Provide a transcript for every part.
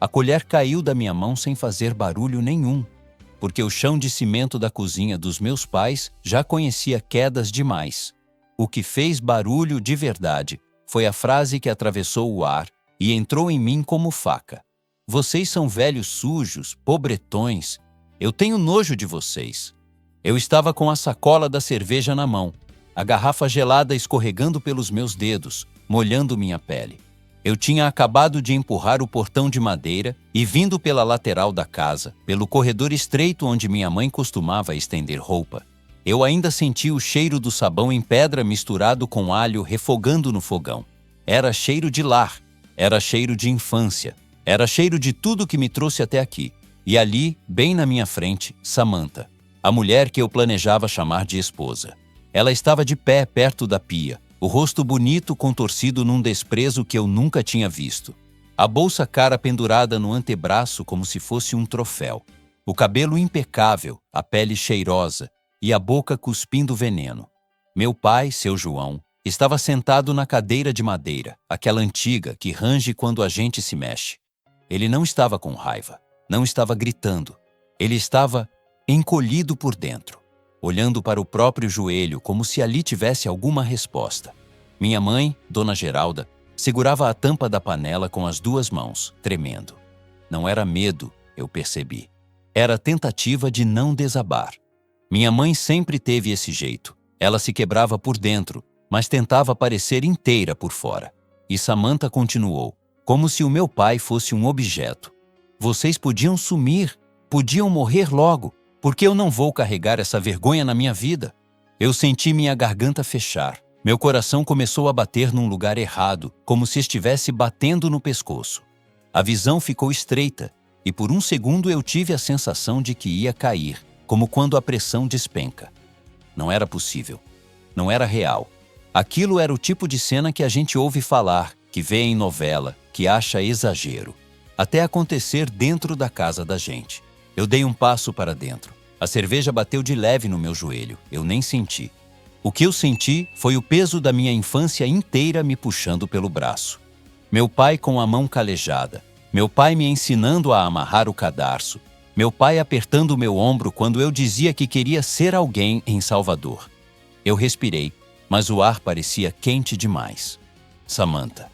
A colher caiu da minha mão sem fazer barulho nenhum, porque o chão de cimento da cozinha dos meus pais já conhecia quedas demais. O que fez barulho de verdade foi a frase que atravessou o ar e entrou em mim como faca. Vocês são velhos sujos, pobretões. Eu tenho nojo de vocês. Eu estava com a sacola da cerveja na mão, a garrafa gelada escorregando pelos meus dedos, molhando minha pele. Eu tinha acabado de empurrar o portão de madeira e vindo pela lateral da casa, pelo corredor estreito onde minha mãe costumava estender roupa. Eu ainda sentia o cheiro do sabão em pedra misturado com alho refogando no fogão. Era cheiro de lar, era cheiro de infância, era cheiro de tudo que me trouxe até aqui. E ali, bem na minha frente, Samantha, a mulher que eu planejava chamar de esposa. Ela estava de pé perto da pia, o rosto bonito contorcido num desprezo que eu nunca tinha visto. A bolsa cara pendurada no antebraço como se fosse um troféu. O cabelo impecável, a pele cheirosa e a boca cuspindo veneno. Meu pai, seu João, estava sentado na cadeira de madeira, aquela antiga que range quando a gente se mexe. Ele não estava com raiva, não estava gritando. Ele estava encolhido por dentro, olhando para o próprio joelho como se ali tivesse alguma resposta. Minha mãe, Dona Geralda, segurava a tampa da panela com as duas mãos, tremendo. Não era medo, eu percebi. Era tentativa de não desabar. Minha mãe sempre teve esse jeito. Ela se quebrava por dentro, mas tentava parecer inteira por fora. E Samantha continuou, como se o meu pai fosse um objeto. Vocês podiam sumir, podiam morrer logo, porque eu não vou carregar essa vergonha na minha vida. Eu senti minha garganta fechar. Meu coração começou a bater num lugar errado, como se estivesse batendo no pescoço. A visão ficou estreita, e por um segundo eu tive a sensação de que ia cair, como quando a pressão despenca. Não era possível. Não era real. Aquilo era o tipo de cena que a gente ouve falar, que vê em novela, que acha exagero. Até acontecer dentro da casa da gente. Eu dei um passo para dentro. A cerveja bateu de leve no meu joelho. Eu nem senti. O que eu senti foi o peso da minha infância inteira me puxando pelo braço. Meu pai com a mão calejada. Meu pai me ensinando a amarrar o cadarço. Meu pai apertando o meu ombro quando eu dizia que queria ser alguém em Salvador. Eu respirei, mas o ar parecia quente demais. Samantha.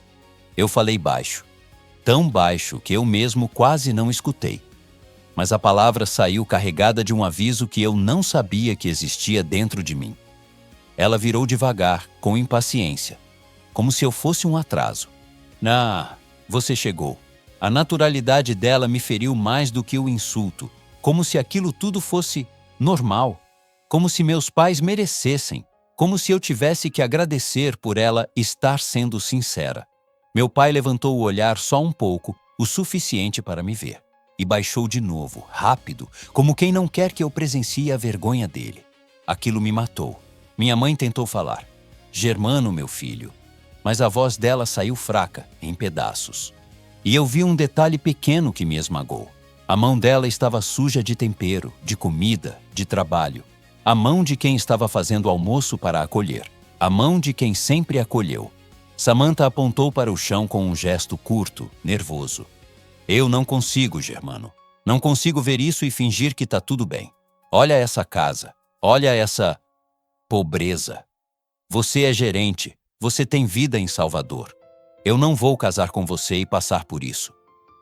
Eu falei baixo. Tão baixo que eu mesmo quase não escutei. Mas a palavra saiu carregada de um aviso que eu não sabia que existia dentro de mim. Ela virou devagar, com impaciência, como se eu fosse um atraso. Você chegou. A naturalidade dela me feriu mais do que o insulto, como se aquilo tudo fosse normal, como se meus pais merecessem, como se eu tivesse que agradecer por ela estar sendo sincera. Meu pai levantou o olhar só um pouco, o suficiente para me ver. E baixou de novo, rápido, como quem não quer que eu presencie a vergonha dele. Aquilo me matou. Minha mãe tentou falar. Germano, meu filho. Mas a voz dela saiu fraca, em pedaços. E eu vi um detalhe pequeno que me esmagou. A mão dela estava suja de tempero, de comida, de trabalho. A mão de quem estava fazendo almoço para acolher. A mão de quem sempre acolheu. Samantha apontou para o chão com um gesto curto, nervoso. Eu não consigo, Germano. Não consigo ver isso e fingir que tá tudo bem. Olha essa casa. Olha essa pobreza. Você é gerente. Você tem vida em Salvador. Eu não vou casar com você e passar por isso.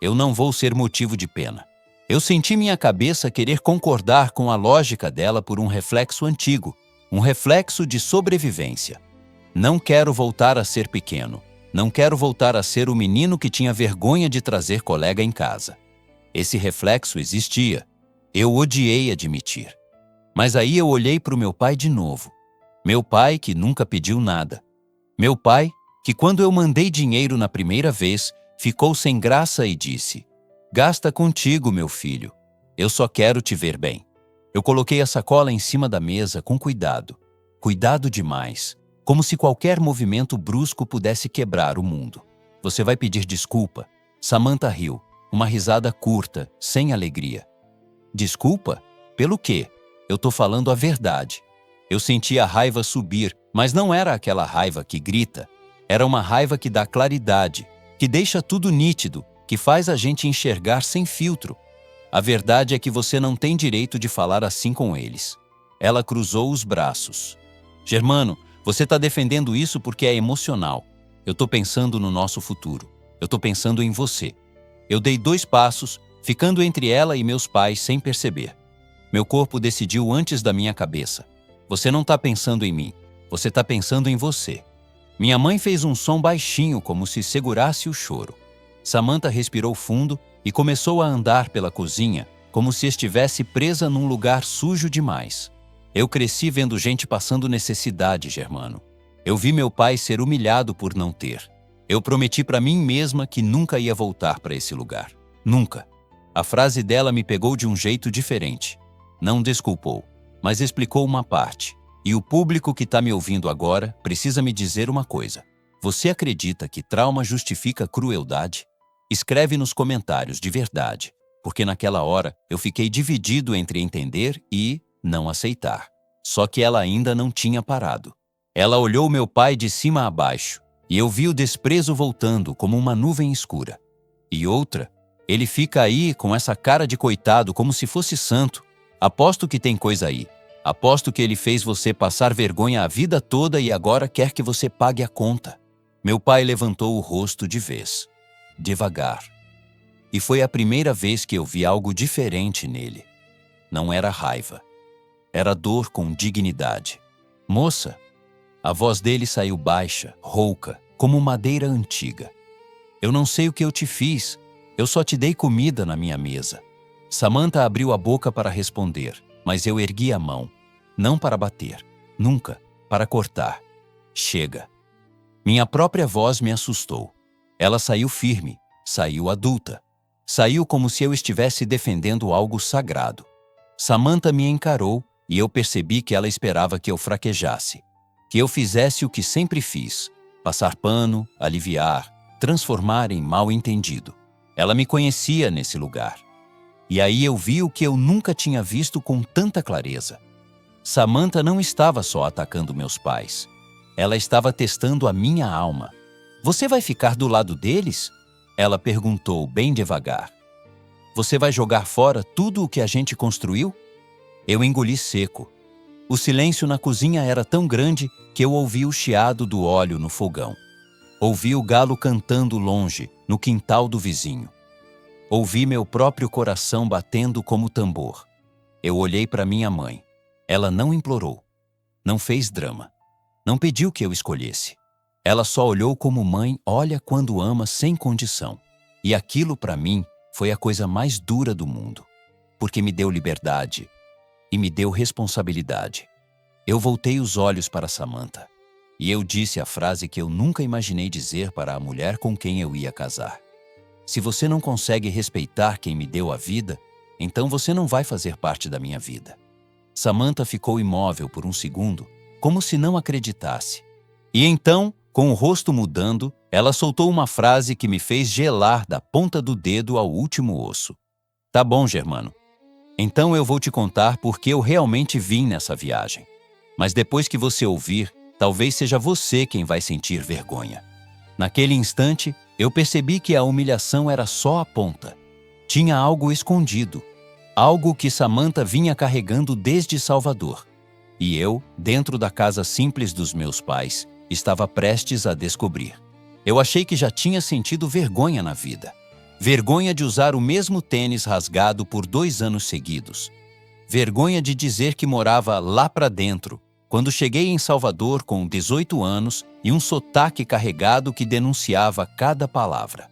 Eu não vou ser motivo de pena. Eu senti minha cabeça querer concordar com a lógica dela por um reflexo antigo, um reflexo de sobrevivência. Não quero voltar a ser pequeno. Não quero voltar a ser o menino que tinha vergonha de trazer colega em casa. Esse reflexo existia. Eu odiei admitir. Mas aí eu olhei para o meu pai de novo. Meu pai que nunca pediu nada. Meu pai que quando eu mandei dinheiro na primeira vez, ficou sem graça e disse: "Gasta contigo, meu filho. Eu só quero te ver bem." Eu coloquei a sacola em cima da mesa com cuidado. Cuidado demais. Como se qualquer movimento brusco pudesse quebrar o mundo. Você vai pedir desculpa? Samantha riu, uma risada curta, sem alegria. Desculpa? Pelo quê? Eu tô falando a verdade. Eu senti a raiva subir, mas não era aquela raiva que grita. Era uma raiva que dá claridade, que deixa tudo nítido, que faz a gente enxergar sem filtro. A verdade é que você não tem direito de falar assim com eles. Ela cruzou os braços. Germano, você está defendendo isso porque é emocional. Eu estou pensando no nosso futuro. Eu estou pensando em você. Eu dei 2 passos, ficando entre ela e meus pais sem perceber. Meu corpo decidiu antes da minha cabeça. Você não está pensando em mim. Você está pensando em você. Minha mãe fez um som baixinho, como se segurasse o choro. Samantha respirou fundo e começou a andar pela cozinha, como se estivesse presa num lugar sujo demais. Eu cresci vendo gente passando necessidade, Germano. Eu vi meu pai ser humilhado por não ter. Eu prometi para mim mesma que nunca ia voltar para esse lugar. Nunca. A frase dela me pegou de um jeito diferente. Não desculpou, mas explicou uma parte. E o público que está me ouvindo agora precisa me dizer uma coisa. Você acredita que trauma justifica crueldade? Escreve nos comentários de verdade, porque naquela hora eu fiquei dividido entre entender e não aceitar. Só que ela ainda não tinha parado. Ela olhou meu pai de cima a baixo, e eu vi o desprezo voltando como uma nuvem escura. E outra, ele fica aí com essa cara de coitado como se fosse santo. Aposto que tem coisa aí. Aposto que ele fez você passar vergonha a vida toda e agora quer que você pague a conta. Meu pai levantou o rosto de vez, devagar. E foi a primeira vez que eu vi algo diferente nele. Não era raiva. Era dor com dignidade. Moça, a voz dele saiu baixa, rouca, como madeira antiga. Eu não sei o que eu te fiz. Eu só te dei comida na minha mesa. Samantha abriu a boca para responder, mas eu ergui a mão. Não para bater, nunca, para cortar. Chega. Minha própria voz me assustou. Ela saiu firme, saiu adulta. Saiu como se eu estivesse defendendo algo sagrado. Samantha me encarou e eu percebi que ela esperava que eu fraquejasse. Que eu fizesse o que sempre fiz, passar pano, aliviar, transformar em mal-entendido. Ela me conhecia nesse lugar. E aí eu vi o que eu nunca tinha visto com tanta clareza. Samantha não estava só atacando meus pais. Ela estava testando a minha alma. Você vai ficar do lado deles? Ela perguntou bem devagar. Você vai jogar fora tudo o que a gente construiu? Eu engoli seco. O silêncio na cozinha era tão grande que eu ouvi o chiado do óleo no fogão. Ouvi o galo cantando longe, no quintal do vizinho. Ouvi meu próprio coração batendo como tambor. Eu olhei para minha mãe. Ela não implorou. Não fez drama. Não pediu que eu escolhesse. Ela só olhou como mãe olha quando ama sem condição. E aquilo, para mim, foi a coisa mais dura do mundo. Porque me deu liberdade e me deu responsabilidade. Eu voltei os olhos para Samantha. E eu disse a frase que eu nunca imaginei dizer para a mulher com quem eu ia casar. Se você não consegue respeitar quem me deu a vida, então você não vai fazer parte da minha vida. Samantha ficou imóvel por um segundo, como se não acreditasse. E então, com o rosto mudando, ela soltou uma frase que me fez gelar da ponta do dedo ao último osso. Tá bom, Germano. Então eu vou te contar porque eu realmente vim nessa viagem. Mas depois que você ouvir, talvez seja você quem vai sentir vergonha. Naquele instante, eu percebi que a humilhação era só a ponta. Tinha algo escondido. Algo que Samantha vinha carregando desde Salvador. E eu, dentro da casa simples dos meus pais, estava prestes a descobrir. Eu achei que já tinha sentido vergonha na vida. Vergonha de usar o mesmo tênis rasgado por 2 anos seguidos. Vergonha de dizer que morava lá pra dentro, quando cheguei em Salvador com 18 anos e um sotaque carregado que denunciava cada palavra.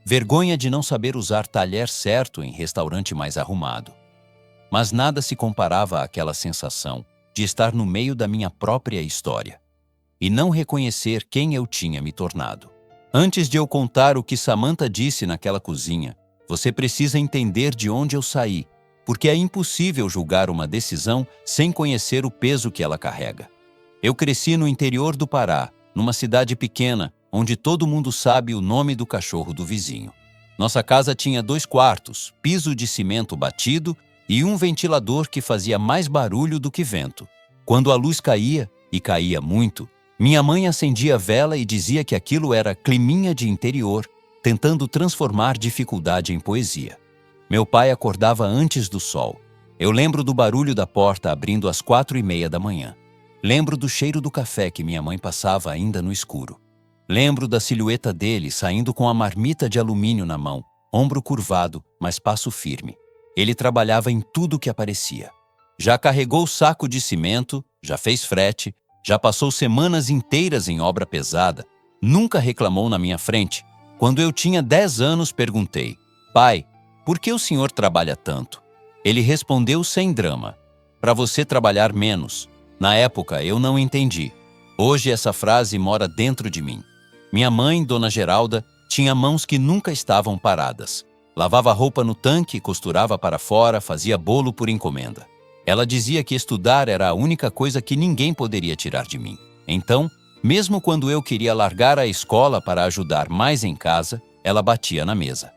Vergonha de não saber usar talher certo em restaurante mais arrumado. Mas nada se comparava àquela sensação de estar no meio da minha própria história e não reconhecer quem eu tinha me tornado. Antes de eu contar o que Samantha disse naquela cozinha, você precisa entender de onde eu saí, porque é impossível julgar uma decisão sem conhecer o peso que ela carrega. Eu cresci no interior do Pará, numa cidade pequena, onde todo mundo sabe o nome do cachorro do vizinho. Nossa casa tinha 2 quartos, piso de cimento batido e um ventilador que fazia mais barulho do que vento. Quando a luz caía, e caía muito, minha mãe acendia vela e dizia que aquilo era climinha de interior, tentando transformar dificuldade em poesia. Meu pai acordava antes do sol. Eu lembro do barulho da porta abrindo às 4:30 da manhã. Lembro do cheiro do café que minha mãe passava ainda no escuro. Lembro da silhueta dele saindo com a marmita de alumínio na mão, ombro curvado, mas passo firme. Ele trabalhava em tudo que aparecia. Já carregou saco de cimento, já fez frete, já passou semanas inteiras em obra pesada. Nunca reclamou na minha frente. Quando eu tinha 10 anos, perguntei: "Pai, por que o senhor trabalha tanto?" Ele respondeu sem drama: "Para você trabalhar menos." Na época, eu não entendi. Hoje essa frase mora dentro de mim. Minha mãe, Dona Geralda, tinha mãos que nunca estavam paradas. Lavava roupa no tanque, costurava para fora, fazia bolo por encomenda. Ela dizia que estudar era a única coisa que ninguém poderia tirar de mim. Então, mesmo quando eu queria largar a escola para ajudar mais em casa, ela batia na mesa.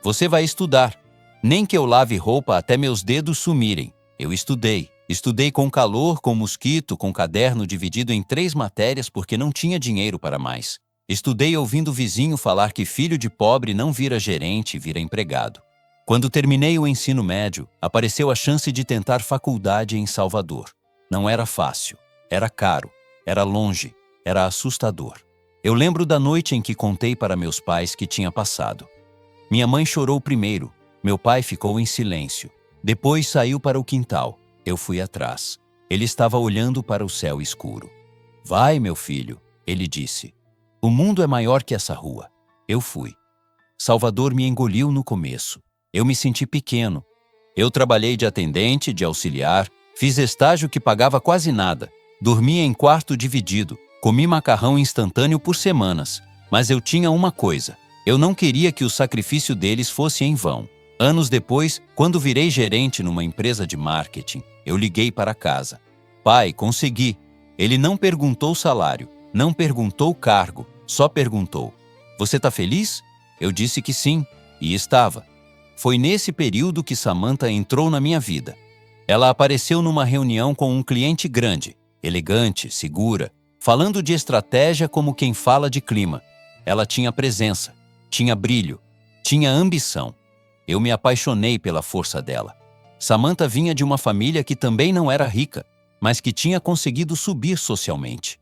"Você vai estudar. Nem que eu lave roupa até meus dedos sumirem." Eu estudei. Estudei com calor, com mosquito, com caderno dividido em 3 matérias porque não tinha dinheiro para mais. Estudei ouvindo o vizinho falar que filho de pobre não vira gerente, vira empregado. Quando terminei o ensino médio, apareceu a chance de tentar faculdade em Salvador. Não era fácil, era caro, era longe, era assustador. Eu lembro da noite em que contei para meus pais que tinha passado. Minha mãe chorou primeiro, meu pai ficou em silêncio. Depois saiu para o quintal. Eu fui atrás. Ele estava olhando para o céu escuro. "Vai, meu filho," ele disse. "O mundo é maior que essa rua." Eu fui. Salvador me engoliu no começo. Eu me senti pequeno. Eu trabalhei de atendente, de auxiliar, fiz estágio que pagava quase nada, dormia em quarto dividido, comi macarrão instantâneo por semanas. Mas eu tinha uma coisa: eu não queria que o sacrifício deles fosse em vão. Anos depois, quando virei gerente numa empresa de marketing, eu liguei para casa. "Pai, consegui." Ele não perguntou salário, não perguntou cargo, só perguntou: "Você está feliz?" Eu disse que sim, e estava. Foi nesse período que Samantha entrou na minha vida. Ela apareceu numa reunião com um cliente grande, elegante, segura, falando de estratégia como quem fala de clima. Ela tinha presença, tinha brilho, tinha ambição. Eu me apaixonei pela força dela. Samantha vinha de uma família que também não era rica, mas que tinha conseguido subir socialmente.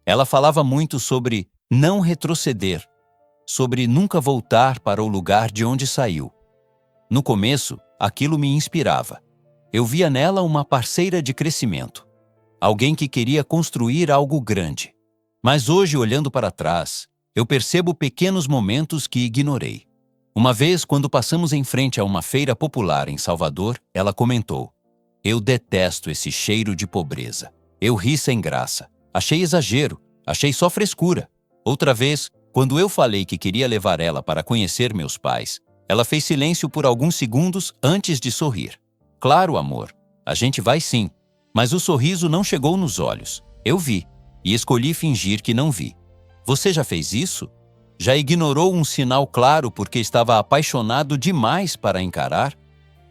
Ela falava muito sobre não retroceder, sobre nunca voltar para o lugar de onde saiu. No começo, aquilo me inspirava. Eu via nela uma parceira de crescimento, alguém que queria construir algo grande. Mas hoje, olhando para trás, eu percebo pequenos momentos que ignorei. Uma vez, quando passamos em frente a uma feira popular em Salvador, ela comentou: "Eu detesto esse cheiro de pobreza." Eu ri sem graça. Achei exagero, achei só frescura. Outra vez, quando eu falei que queria levar ela para conhecer meus pais, ela fez silêncio por alguns segundos antes de sorrir. "Claro, amor, a gente vai sim." Mas o sorriso não chegou nos olhos. Eu vi, e escolhi fingir que não vi. "Você já fez isso? Já ignorou um sinal claro porque estava apaixonado demais para encarar?"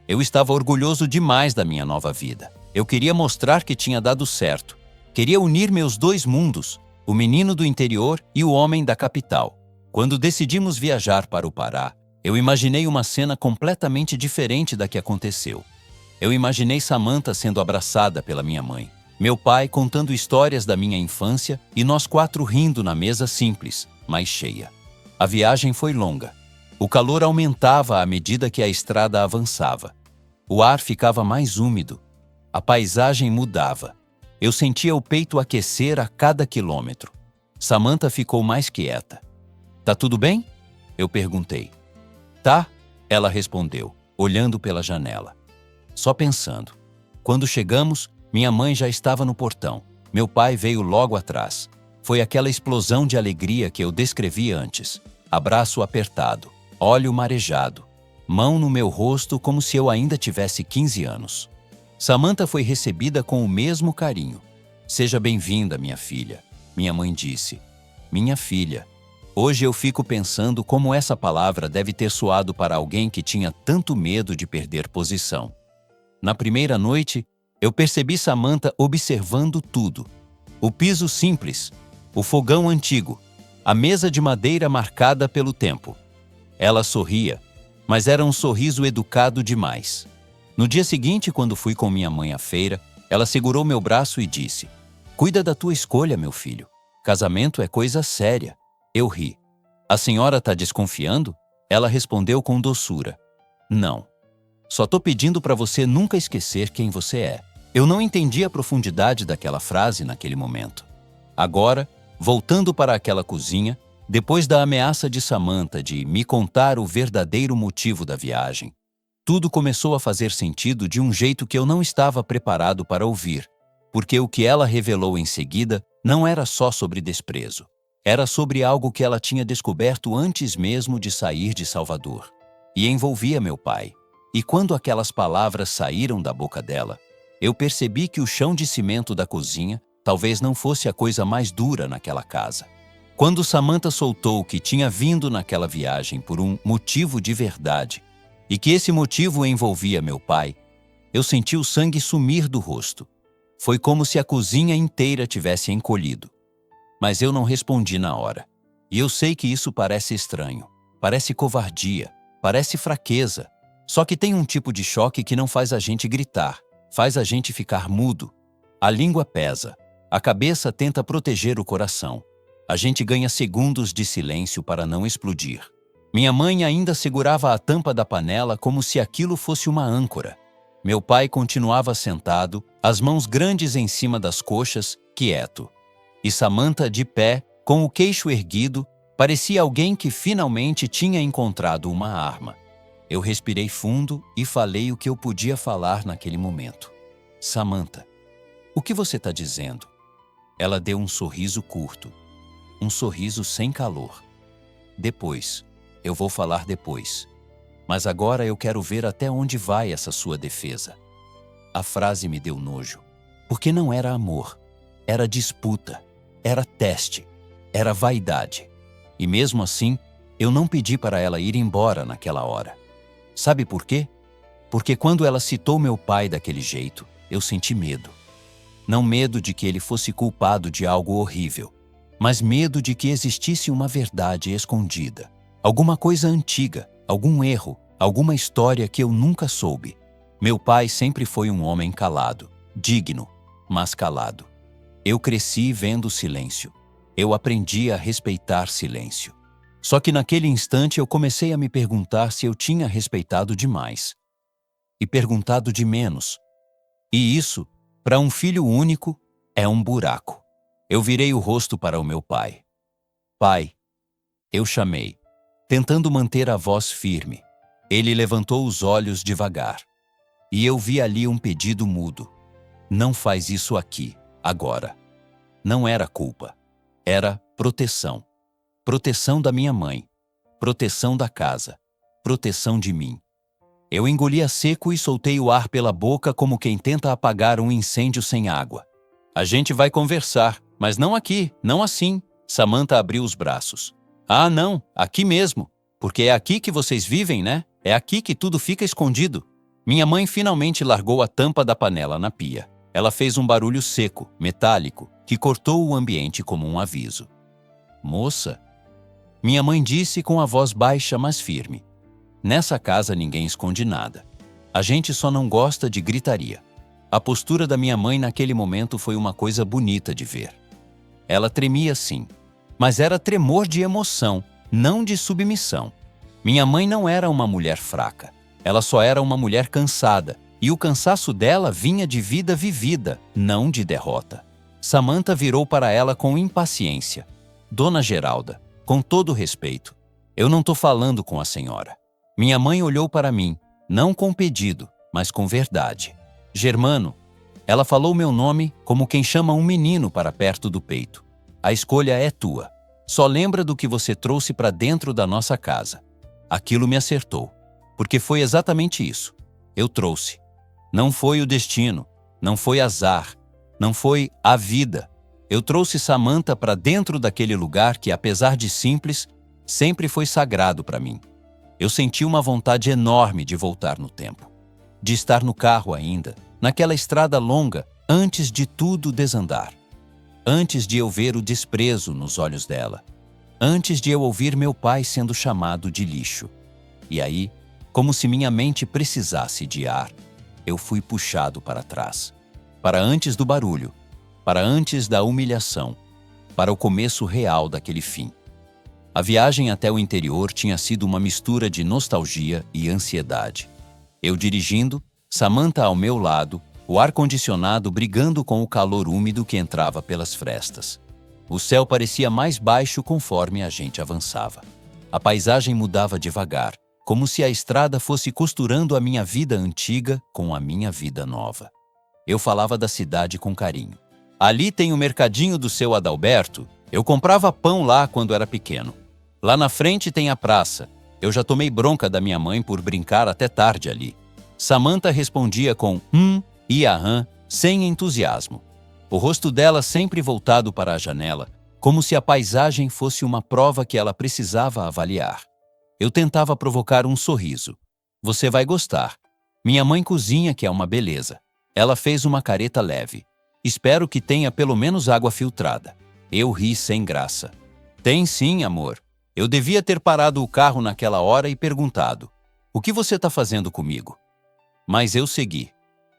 Eu estava orgulhoso demais da minha nova vida. Eu queria mostrar que tinha dado certo. Queria unir meus 2 mundos, o menino do interior e o homem da capital. Quando decidimos viajar para o Pará, eu imaginei uma cena completamente diferente da que aconteceu. Eu imaginei Samantha sendo abraçada pela minha mãe, meu pai contando histórias da minha infância e nós 4 rindo na mesa simples, mas cheia. A viagem foi longa. O calor aumentava à medida que a estrada avançava. O ar ficava mais úmido. A paisagem mudava. Eu sentia o peito aquecer a cada quilômetro. Samantha ficou mais quieta. "Tá tudo bem?" Eu perguntei. "Tá," ela respondeu, olhando pela janela. Só pensando. Quando chegamos, minha mãe já estava no portão. Meu pai veio logo atrás. Foi aquela explosão de alegria que eu descrevi antes. Abraço apertado, olho marejado, mão no meu rosto como se eu ainda tivesse 15 anos. Samantha foi recebida com o mesmo carinho. "Seja bem-vinda, minha filha," minha mãe disse. Minha filha. Hoje eu fico pensando como essa palavra deve ter soado para alguém que tinha tanto medo de perder posição. Na primeira noite, eu percebi Samantha observando tudo. O piso simples, o fogão antigo, a mesa de madeira marcada pelo tempo. Ela sorria, mas era um sorriso educado demais. No dia seguinte, quando fui com minha mãe à feira, ela segurou meu braço e disse: "Cuida da tua escolha, meu filho. Casamento é coisa séria." Eu ri. "A senhora está desconfiando?" Ela respondeu com doçura: "Não. Só tô pedindo para você nunca esquecer quem você é." Eu não entendi a profundidade daquela frase naquele momento. Agora, voltando para aquela cozinha, depois da ameaça de Samantha de me contar o verdadeiro motivo da viagem, tudo começou a fazer sentido de um jeito que eu não estava preparado para ouvir, porque o que ela revelou em seguida não era só sobre desprezo. Era sobre algo que ela tinha descoberto antes mesmo de sair de Salvador. E envolvia meu pai. E quando aquelas palavras saíram da boca dela, eu percebi que o chão de cimento da cozinha talvez não fosse a coisa mais dura naquela casa. Quando Samantha soltou que tinha vindo naquela viagem por um motivo de verdade, e que esse motivo envolvia meu pai, eu senti o sangue sumir do rosto. Foi como se a cozinha inteira tivesse encolhido. Mas eu não respondi na hora. E eu sei que isso parece estranho, parece covardia, parece fraqueza. Só que tem um tipo de choque que não faz a gente gritar, faz a gente ficar mudo. A língua pesa, a cabeça tenta proteger o coração. A gente ganha segundos de silêncio para não explodir. Minha mãe ainda segurava a tampa da panela como se aquilo fosse uma âncora. Meu pai continuava sentado, as mãos grandes em cima das coxas, quieto. E Samantha, de pé, com o queixo erguido, parecia alguém que finalmente tinha encontrado uma arma. Eu respirei fundo e falei o que eu podia falar naquele momento. "Samantha, o que você está dizendo?" Ela deu um sorriso curto, um sorriso sem calor. "Depois, eu vou falar depois. Mas agora eu quero ver até onde vai essa sua defesa." A frase me deu nojo, porque não era amor, era disputa. Era teste, era vaidade. E mesmo assim, eu não pedi para ela ir embora naquela hora. Sabe por quê? Porque quando ela citou meu pai daquele jeito, eu senti medo. Não medo de que ele fosse culpado de algo horrível, mas medo de que existisse uma verdade escondida. Alguma coisa antiga, algum erro, alguma história que eu nunca soube. Meu pai sempre foi um homem calado, digno, mas calado. Eu cresci vendo silêncio. Eu aprendi a respeitar silêncio. Só que naquele instante eu comecei a me perguntar se eu tinha respeitado demais. E perguntado de menos. E isso, para um filho único, é um buraco. Eu virei o rosto para o meu pai. "Pai," eu chamei, tentando manter a voz firme. Ele levantou os olhos devagar. E eu vi ali um pedido mudo. "Não faz isso aqui. Agora." Não era culpa, era proteção. Proteção da minha mãe, proteção da casa, proteção de mim. Eu engoli a seco e soltei o ar pela boca como quem tenta apagar um incêndio sem água. "A gente vai conversar, mas não aqui, não assim." Samantha abriu os braços. "Ah, não, aqui mesmo, porque é aqui que vocês vivem, né? É aqui que tudo fica escondido." Minha mãe finalmente largou a tampa da panela na pia. Ela fez um barulho seco, metálico, que cortou o ambiente como um aviso. "Moça," minha mãe disse com a voz baixa, mas firme. "Nessa casa ninguém esconde nada. A gente só não gosta de gritaria." A postura da minha mãe naquele momento foi uma coisa bonita de ver. Ela tremia sim, mas era tremor de emoção, não de submissão. Minha mãe não era uma mulher fraca. Ela só era uma mulher cansada, e o cansaço dela vinha de vida vivida, não de derrota. Samantha virou para ela com impaciência. "Dona Geralda, com todo respeito, eu não estou falando com a senhora." Minha mãe olhou para mim, não com pedido, mas com verdade. "Germano." Ela falou meu nome como quem chama um menino para perto do peito. "A escolha é tua. Só lembra do que você trouxe para dentro da nossa casa." Aquilo me acertou, porque foi exatamente isso. Eu trouxe. Não foi o destino, não foi azar, não foi a vida. Eu trouxe Samantha para dentro daquele lugar que, apesar de simples, sempre foi sagrado para mim. Eu senti uma vontade enorme de voltar no tempo, de estar no carro ainda, naquela estrada longa, antes de tudo desandar, antes de eu ver o desprezo nos olhos dela, antes de eu ouvir meu pai sendo chamado de lixo. E aí, como se minha mente precisasse de ar, eu fui puxado para trás, para antes do barulho, para antes da humilhação, para o começo real daquele fim. A viagem até o interior tinha sido uma mistura de nostalgia e ansiedade. Eu dirigindo, Samantha ao meu lado, o ar-condicionado brigando com o calor úmido que entrava pelas frestas. O céu parecia mais baixo conforme a gente avançava. A paisagem mudava devagar, como se a estrada fosse costurando a minha vida antiga com a minha vida nova. Eu falava da cidade com carinho. Ali tem o mercadinho do seu Adalberto. Eu comprava pão lá quando era pequeno. Lá na frente tem a praça. Eu já tomei bronca da minha mãe por brincar até tarde ali. Samantha respondia com e aham, sem entusiasmo. O rosto dela sempre voltado para a janela, como se a paisagem fosse uma prova que ela precisava avaliar. Eu tentava provocar um sorriso. Você vai gostar. Minha mãe cozinha, que é uma beleza. Ela fez uma careta leve. Espero que tenha pelo menos água filtrada. Eu ri sem graça. Tem sim, amor. Eu devia ter parado o carro naquela hora e perguntado: o que você está fazendo comigo? Mas eu segui.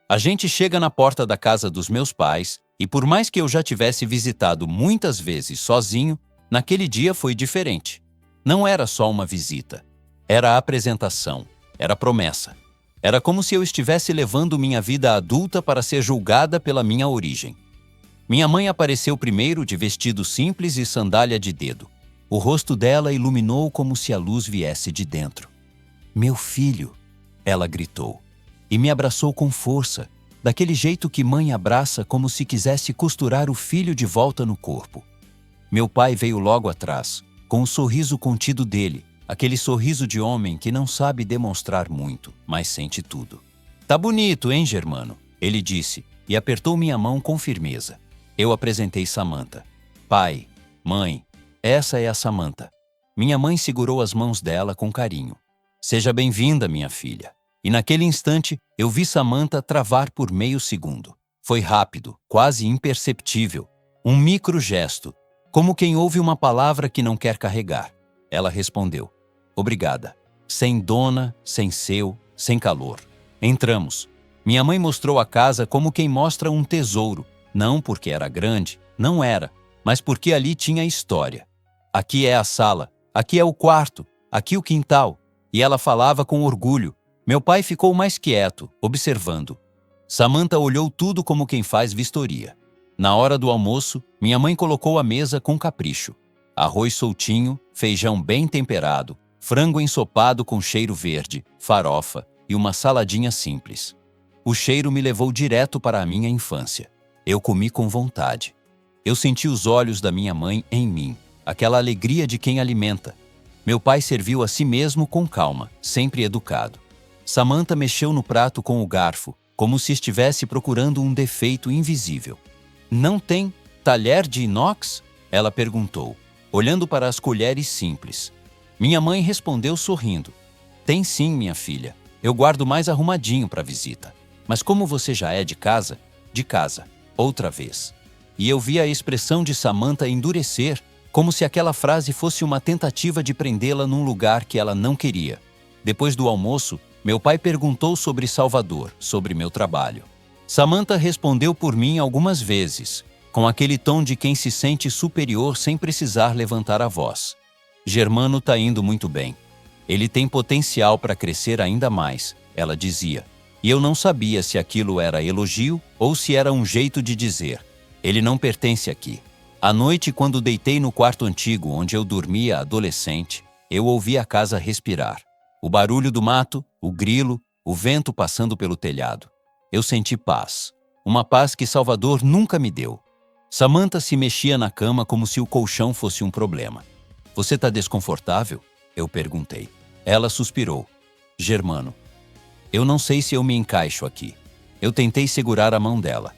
A gente chega na porta da casa dos meus pais e por mais que eu já tivesse visitado muitas vezes sozinho, naquele dia foi diferente. Não era só uma visita. Era a apresentação. Era a promessa. Era como se eu estivesse levando minha vida adulta para ser julgada pela minha origem. Minha mãe apareceu primeiro de vestido simples e sandália de dedo. O rosto dela iluminou como se a luz viesse de dentro. Meu filho, ela gritou. E me abraçou com força, daquele jeito que mãe abraça como se quisesse costurar o filho de volta no corpo. Meu pai veio logo atrás, com o sorriso contido dele, aquele sorriso de homem que não sabe demonstrar muito, mas sente tudo. Tá bonito, hein, Germano? Ele disse, e apertou minha mão com firmeza. Eu apresentei Samantha. Pai, mãe, essa é a Samantha. Minha mãe segurou as mãos dela com carinho. Seja bem-vinda, minha filha. E naquele instante, eu vi Samantha travar por meio segundo. Foi rápido, quase imperceptível. Um micro gesto, como quem ouve uma palavra que não quer carregar. Ela respondeu. Obrigada. Sem dona, sem seu, sem calor. Entramos. Minha mãe mostrou a casa como quem mostra um tesouro. Não porque era grande, não era, mas porque ali tinha história. Aqui é a sala, aqui é o quarto, aqui o quintal. E ela falava com orgulho. Meu pai ficou mais quieto, observando. Samantha olhou tudo como quem faz vistoria. Na hora do almoço, minha mãe colocou a mesa com capricho. Arroz soltinho, feijão bem temperado, frango ensopado com cheiro verde, farofa e uma saladinha simples. O cheiro me levou direto para a minha infância. Eu comi com vontade. Eu senti os olhos da minha mãe em mim, aquela alegria de quem alimenta. Meu pai serviu a si mesmo com calma, sempre educado. Samantha mexeu no prato com o garfo, como se estivesse procurando um defeito invisível. Não tem talher de inox? Ela perguntou, olhando para as colheres simples. Minha mãe respondeu sorrindo. Tem sim, minha filha. Eu guardo mais arrumadinho para a visita. Mas como você já é de casa, outra vez. E eu vi a expressão de Samantha endurecer, como se aquela frase fosse uma tentativa de prendê-la num lugar que ela não queria. Depois do almoço, meu pai perguntou sobre Salvador, sobre meu trabalho. Samantha respondeu por mim algumas vezes, com aquele tom de quem se sente superior sem precisar levantar a voz. Germano tá indo muito bem. Ele tem potencial para crescer ainda mais, ela dizia. E eu não sabia se aquilo era elogio ou se era um jeito de dizer. Ele não pertence aqui. À noite, quando deitei no quarto antigo onde eu dormia adolescente, eu ouvi a casa respirar. O barulho do mato, o grilo, o vento passando pelo telhado. Eu senti paz. Uma paz que Salvador nunca me deu. Samantha se mexia na cama como se o colchão fosse um problema. Você tá desconfortável? Eu perguntei. Ela suspirou. Germano, eu não sei se eu me encaixo aqui. Eu tentei segurar a mão dela.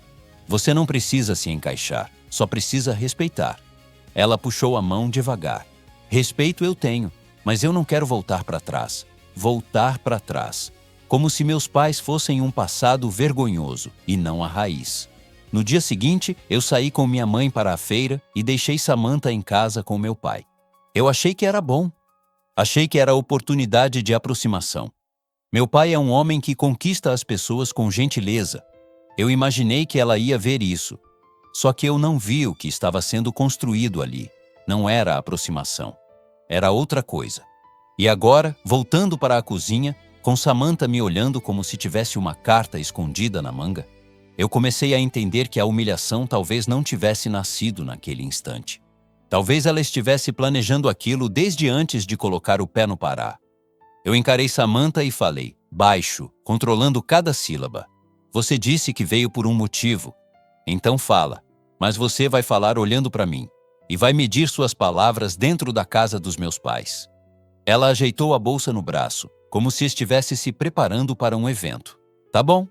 Você não precisa se encaixar, só precisa respeitar. Ela puxou a mão devagar. Respeito eu tenho, mas eu não quero voltar para trás. Voltar para trás. Como se meus pais fossem um passado vergonhoso e não a raiz. No dia seguinte, eu saí com minha mãe para a feira e deixei Samantha em casa com meu pai. Eu achei que era bom. Achei que era oportunidade de aproximação. Meu pai é um homem que conquista as pessoas com gentileza. Eu imaginei que ela ia ver isso. Só que eu não vi o que estava sendo construído ali. Não era aproximação. Era outra coisa. E agora, voltando para a cozinha, com Samantha me olhando como se tivesse uma carta escondida na manga, eu comecei a entender que a humilhação talvez não tivesse nascido naquele instante. Talvez ela estivesse planejando aquilo desde antes de colocar o pé no Pará. Eu encarei Samantha e falei, baixo, controlando cada sílaba. Você disse que veio por um motivo. Então fala, mas você vai falar olhando para mim e vai medir suas palavras dentro da casa dos meus pais. Ela ajeitou a bolsa no braço, como se estivesse se preparando para um evento. Tá bom?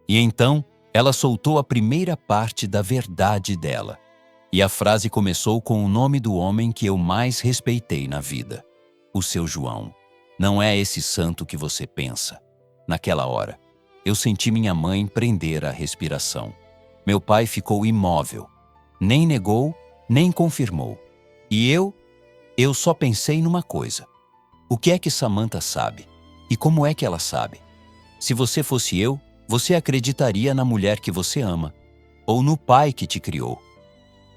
E então, ela soltou a primeira parte da verdade dela. E a frase começou com o nome do homem que eu mais respeitei na vida. O seu João. Não é esse santo que você pensa. Naquela hora, eu senti minha mãe prender a respiração. Meu pai ficou imóvel. Nem negou, nem confirmou. E eu só pensei numa coisa. O que é que Samantha sabe? E como é que ela sabe? Se você fosse eu, você acreditaria na mulher que você ama, ou no pai que te criou.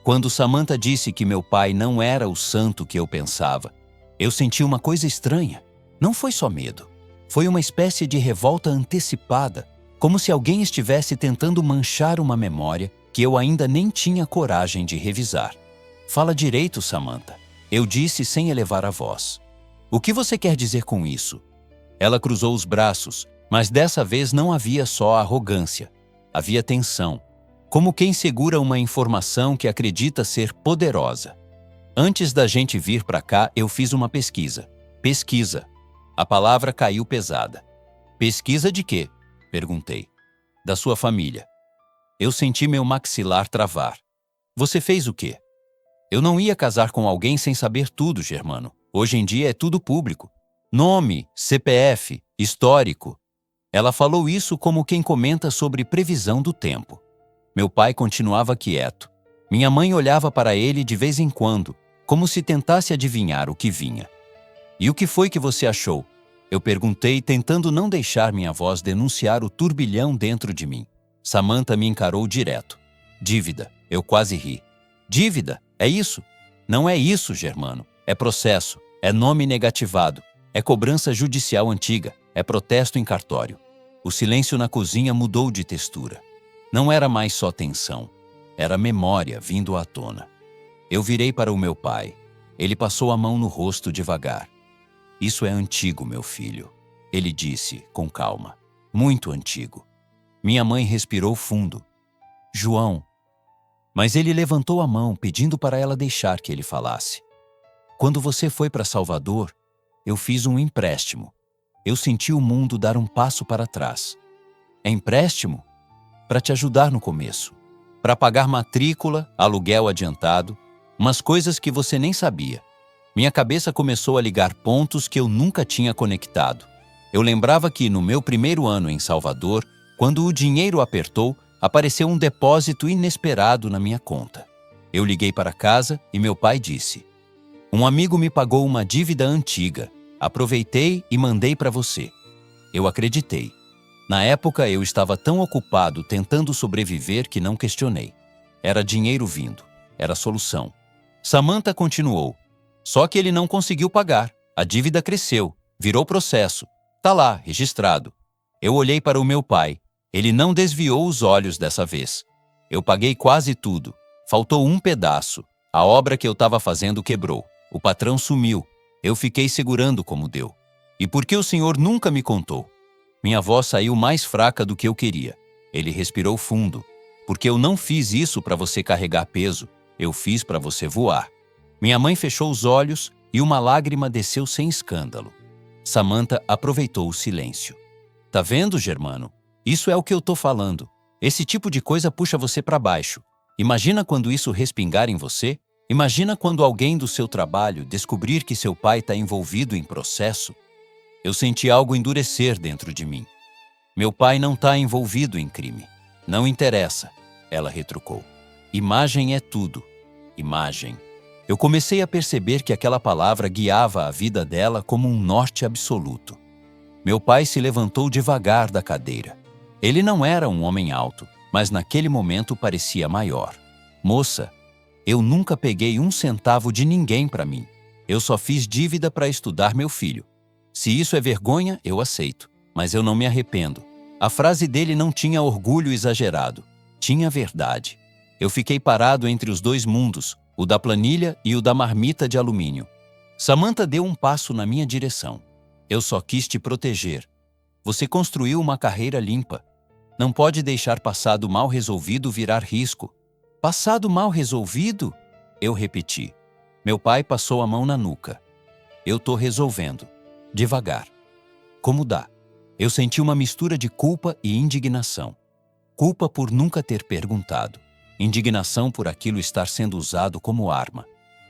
Quando Samantha disse que meu pai não era o santo que eu pensava, eu senti uma coisa estranha. Não foi só medo. Foi uma espécie de revolta antecipada, como se alguém estivesse tentando manchar uma memória que eu ainda nem tinha coragem de revisar. Fala direito, Samantha. Eu disse sem elevar a voz. O que você quer dizer com isso? Ela cruzou os braços, mas dessa vez não havia só arrogância. Havia tensão, como quem segura uma informação que acredita ser poderosa. Antes da gente vir para cá, eu fiz uma pesquisa. Pesquisa. A palavra caiu pesada. Pesquisa de quê? Perguntei. Da sua família. Eu senti meu maxilar travar. Você fez o quê? Eu não ia casar com alguém sem saber tudo, Germano. Hoje em dia é tudo público. Nome, CPF, histórico. Ela falou isso como quem comenta sobre previsão do tempo. Meu pai continuava quieto. Minha mãe olhava para ele de vez em quando, como se tentasse adivinhar o que vinha. E o que foi que você achou? Eu perguntei, tentando não deixar minha voz denunciar o turbilhão dentro de mim. Samantha me encarou direto. Dívida. Eu quase ri. Dívida? É isso? Não é isso, Germano. É processo. É nome negativado. É cobrança judicial antiga. É protesto em cartório. O silêncio na cozinha mudou de textura. Não era mais só tensão. Era memória vindo à tona. Eu virei para o meu pai. Ele passou a mão no rosto devagar. Isso é antigo, meu filho. Ele disse, com calma. Muito antigo. Minha mãe respirou fundo. João. Mas ele levantou a mão, pedindo para ela deixar que ele falasse. Quando você foi para Salvador, eu fiz um empréstimo. Eu senti o mundo dar um passo para trás. É empréstimo? Para te ajudar no começo. Para pagar matrícula, aluguel adiantado, umas coisas que você nem sabia. Minha cabeça começou a ligar pontos que eu nunca tinha conectado. Eu lembrava que, no meu primeiro ano em Salvador, quando o dinheiro apertou, apareceu um depósito inesperado na minha conta. Eu liguei para casa e meu pai disse: um amigo me pagou uma dívida antiga. Aproveitei e mandei para você. Eu acreditei. Na época, eu estava tão ocupado tentando sobreviver que não questionei. Era dinheiro vindo. Era a solução. Samantha continuou. Só que ele não conseguiu pagar. A dívida cresceu. Virou processo. Tá lá, registrado. Eu olhei para o meu pai. Ele não desviou os olhos dessa vez. Eu paguei quase tudo. Faltou um pedaço. A obra que eu estava fazendo quebrou. O patrão sumiu. Eu fiquei segurando como deu. E por que o senhor nunca me contou? Minha voz saiu mais fraca do que eu queria. Ele respirou fundo. Porque eu não fiz isso para você carregar peso. Eu fiz para você voar. Minha mãe fechou os olhos e uma lágrima desceu sem escândalo. Samantha aproveitou o silêncio. Tá vendo, Germano? Isso é o que eu tô falando. Esse tipo de coisa puxa você para baixo. Imagina quando isso respingar em você? Imagina quando alguém do seu trabalho descobrir que seu pai está envolvido em processo? Eu senti algo endurecer dentro de mim. Meu pai não está envolvido em crime. Não interessa, ela retrucou. Imagem é tudo. Imagem. Eu comecei a perceber que aquela palavra guiava a vida dela como um norte absoluto. Meu pai se levantou devagar da cadeira. Ele não era um homem alto, mas naquele momento parecia maior. Moça, eu nunca peguei 1 centavo de ninguém para mim. Eu só fiz dívida para estudar meu filho. Se isso é vergonha, eu aceito, mas eu não me arrependo. A frase dele não tinha orgulho exagerado, tinha verdade. Eu fiquei parado entre os 2 mundos, o da planilha e o da marmita de alumínio. Samantha deu um passo na minha direção. Eu só quis te proteger. Você construiu uma carreira limpa. Não pode deixar passado mal resolvido virar risco. Passado mal resolvido? Eu repeti. Meu pai passou a mão na nuca. Eu tô resolvendo. Devagar. Como dá? Eu senti uma mistura de culpa e indignação. Culpa por nunca ter perguntado. Indignação por aquilo estar sendo usado como arma.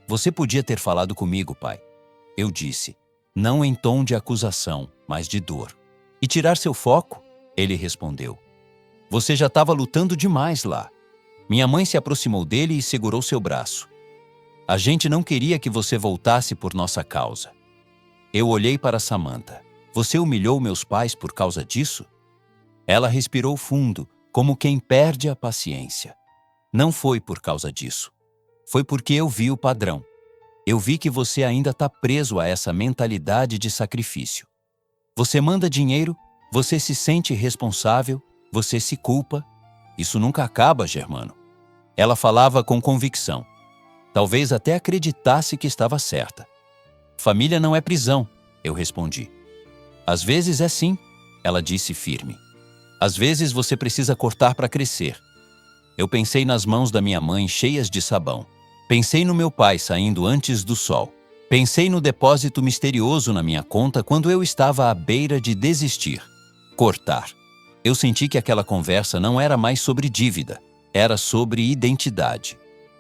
Você podia ter falado comigo, pai. Eu disse, não em tom de acusação, mas de dor. E tirar seu foco? Ele respondeu. Você já estava lutando demais lá. Minha mãe se aproximou dele e segurou seu braço. A gente não queria que você voltasse por nossa causa. Eu olhei para Samantha. Você humilhou meus pais por causa disso? Ela respirou fundo, como quem perde a paciência. Não foi por causa disso. Foi porque eu vi o padrão. Eu vi que você ainda está preso a essa mentalidade de sacrifício. Você manda dinheiro, você se sente responsável, você se culpa. Isso nunca acaba, Germano. Ela falava com convicção. Talvez até acreditasse que estava certa. Família não é prisão, eu respondi. Às vezes é sim, ela disse firme. Às vezes você precisa cortar para crescer. Eu pensei nas mãos da minha mãe cheias de sabão. Pensei no meu pai saindo antes do sol. Pensei no depósito misterioso na minha conta quando eu estava à beira de desistir. Cortar. Eu senti que aquela conversa não era mais sobre dívida, era sobre identidade.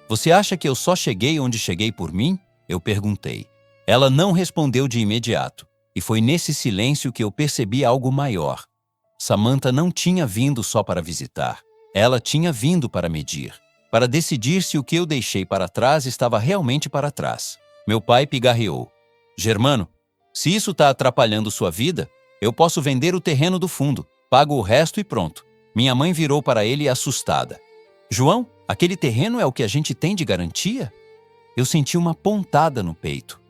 Você acha que eu só cheguei onde cheguei por mim? Eu perguntei. Ela não respondeu de imediato, e foi nesse silêncio que eu percebi algo maior. Samantha não tinha vindo só para visitar. Ela tinha vindo para medir, para decidir se o que eu deixei para trás estava realmente para trás. Meu pai pigarreou. Germano, se isso está atrapalhando sua vida, eu posso vender o terreno do fundo, pago o resto e pronto. Minha mãe virou para ele assustada. João, aquele terreno é o que a gente tem de garantia? Eu senti uma pontada no peito.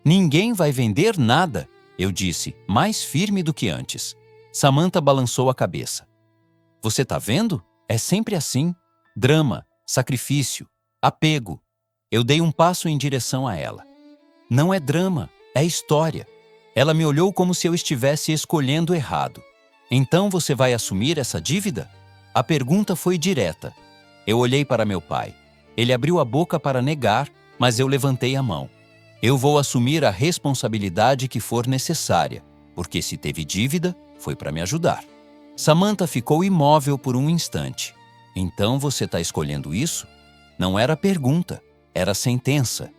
Ninguém vai vender nada, eu disse, mais firme do que antes. Samantha balançou a cabeça. Você tá vendo? É sempre assim. Drama, sacrifício, apego. Eu dei um passo em direção a ela. Não é drama, é história. Ela me olhou como se eu estivesse escolhendo errado. Então você vai assumir essa dívida? A pergunta foi direta. Eu olhei para meu pai. Ele abriu a boca para negar, mas eu levantei a mão. Eu vou assumir a responsabilidade que for necessária, porque se teve dívida, foi para me ajudar. Samantha ficou imóvel por um instante. Então você está escolhendo isso? Não era pergunta, era sentença.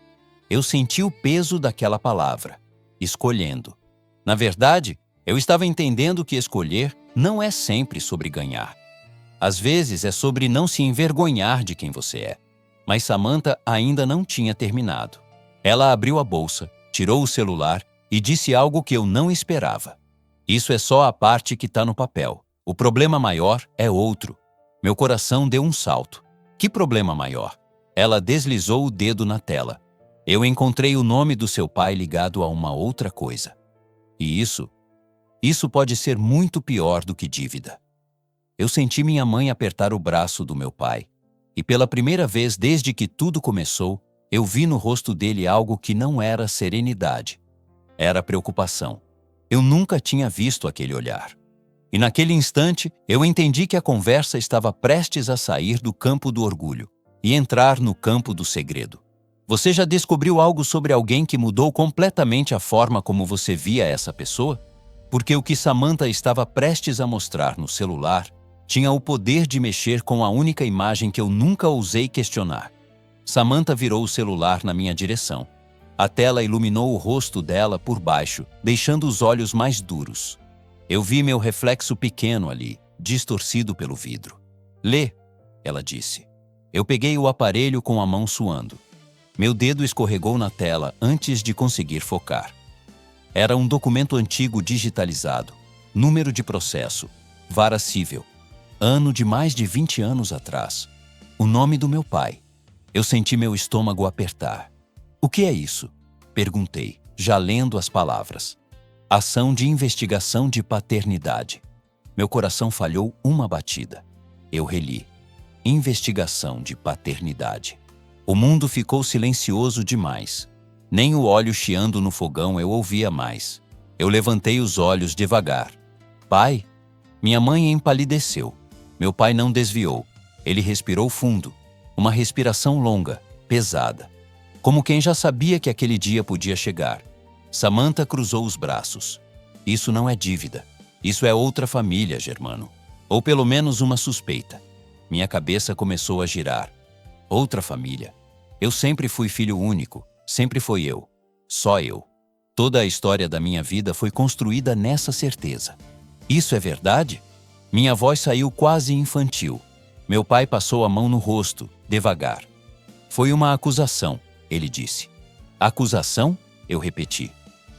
Eu senti o peso daquela palavra. Escolhendo. Na verdade, eu estava entendendo que escolher não é sempre sobre ganhar. Às vezes é sobre não se envergonhar de quem você é. Mas Samantha ainda não tinha terminado. Ela abriu a bolsa, tirou o celular e disse algo que eu não esperava. Isso é só a parte que está no papel. O problema maior é outro. Meu coração deu um salto. Que problema maior? Ela deslizou o dedo na tela. Eu encontrei o nome do seu pai ligado a uma outra coisa. E isso pode ser muito pior do que dívida. Eu senti minha mãe apertar o braço do meu pai. E pela primeira vez desde que tudo começou, eu vi no rosto dele algo que não era serenidade. Era preocupação. Eu nunca tinha visto aquele olhar. E naquele instante, eu entendi que a conversa estava prestes a sair do campo do orgulho e entrar no campo do segredo. Você já descobriu algo sobre alguém que mudou completamente a forma como você via essa pessoa? Porque o que Samantha estava prestes a mostrar no celular tinha o poder de mexer com a única imagem que eu nunca ousei questionar. Samantha virou o celular na minha direção. A tela iluminou o rosto dela por baixo, deixando os olhos mais duros. Eu vi meu reflexo pequeno ali, distorcido pelo vidro. Lê, ela disse. Eu peguei o aparelho com a mão suando. Meu dedo escorregou na tela antes de conseguir focar. Era um documento antigo digitalizado. Número de processo. Vara civil. Ano de mais de 20 anos atrás. O nome do meu pai. Eu senti meu estômago apertar. O que é isso? Perguntei, já lendo as palavras. Ação de investigação de paternidade. Meu coração falhou uma batida. Eu reli. Investigação de paternidade. O mundo ficou silencioso demais. Nem o óleo chiando no fogão eu ouvia mais. Eu levantei os olhos devagar. Pai? Minha mãe empalideceu. Meu pai não desviou. Ele respirou fundo. Uma respiração longa, pesada. Como quem já sabia que aquele dia podia chegar. Samantha cruzou os braços. Isso não é dívida. Isso é outra família, Germano. Ou pelo menos uma suspeita. Minha cabeça começou a girar. Outra família. Eu sempre fui filho único. Sempre foi eu. Só eu. Toda a história da minha vida foi construída nessa certeza. Isso é verdade? Minha voz saiu quase infantil. Meu pai passou a mão no rosto, devagar. Foi uma acusação, ele disse. Acusação? Eu repeti.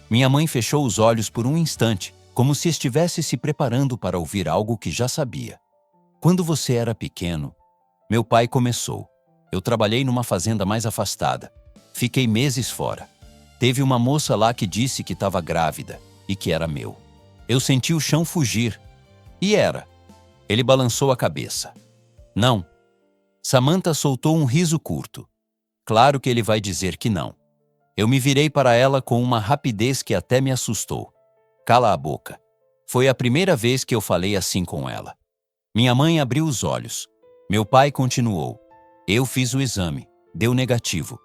Minha mãe fechou os olhos por um instante, como se estivesse se preparando para ouvir algo que já sabia. Quando você era pequeno, meu pai começou. Eu trabalhei numa fazenda mais afastada. Fiquei meses fora. Teve uma moça lá que disse que estava grávida e que era meu. Eu senti o chão fugir. E era. Ele balançou a cabeça. Não. Samantha soltou um riso curto. Claro que ele vai dizer que não. Eu me virei para ela com uma rapidez que até me assustou. Cala a boca. Foi a primeira vez que eu falei assim com ela. Minha mãe abriu os olhos. Meu pai continuou. Eu fiz o exame. Deu negativo.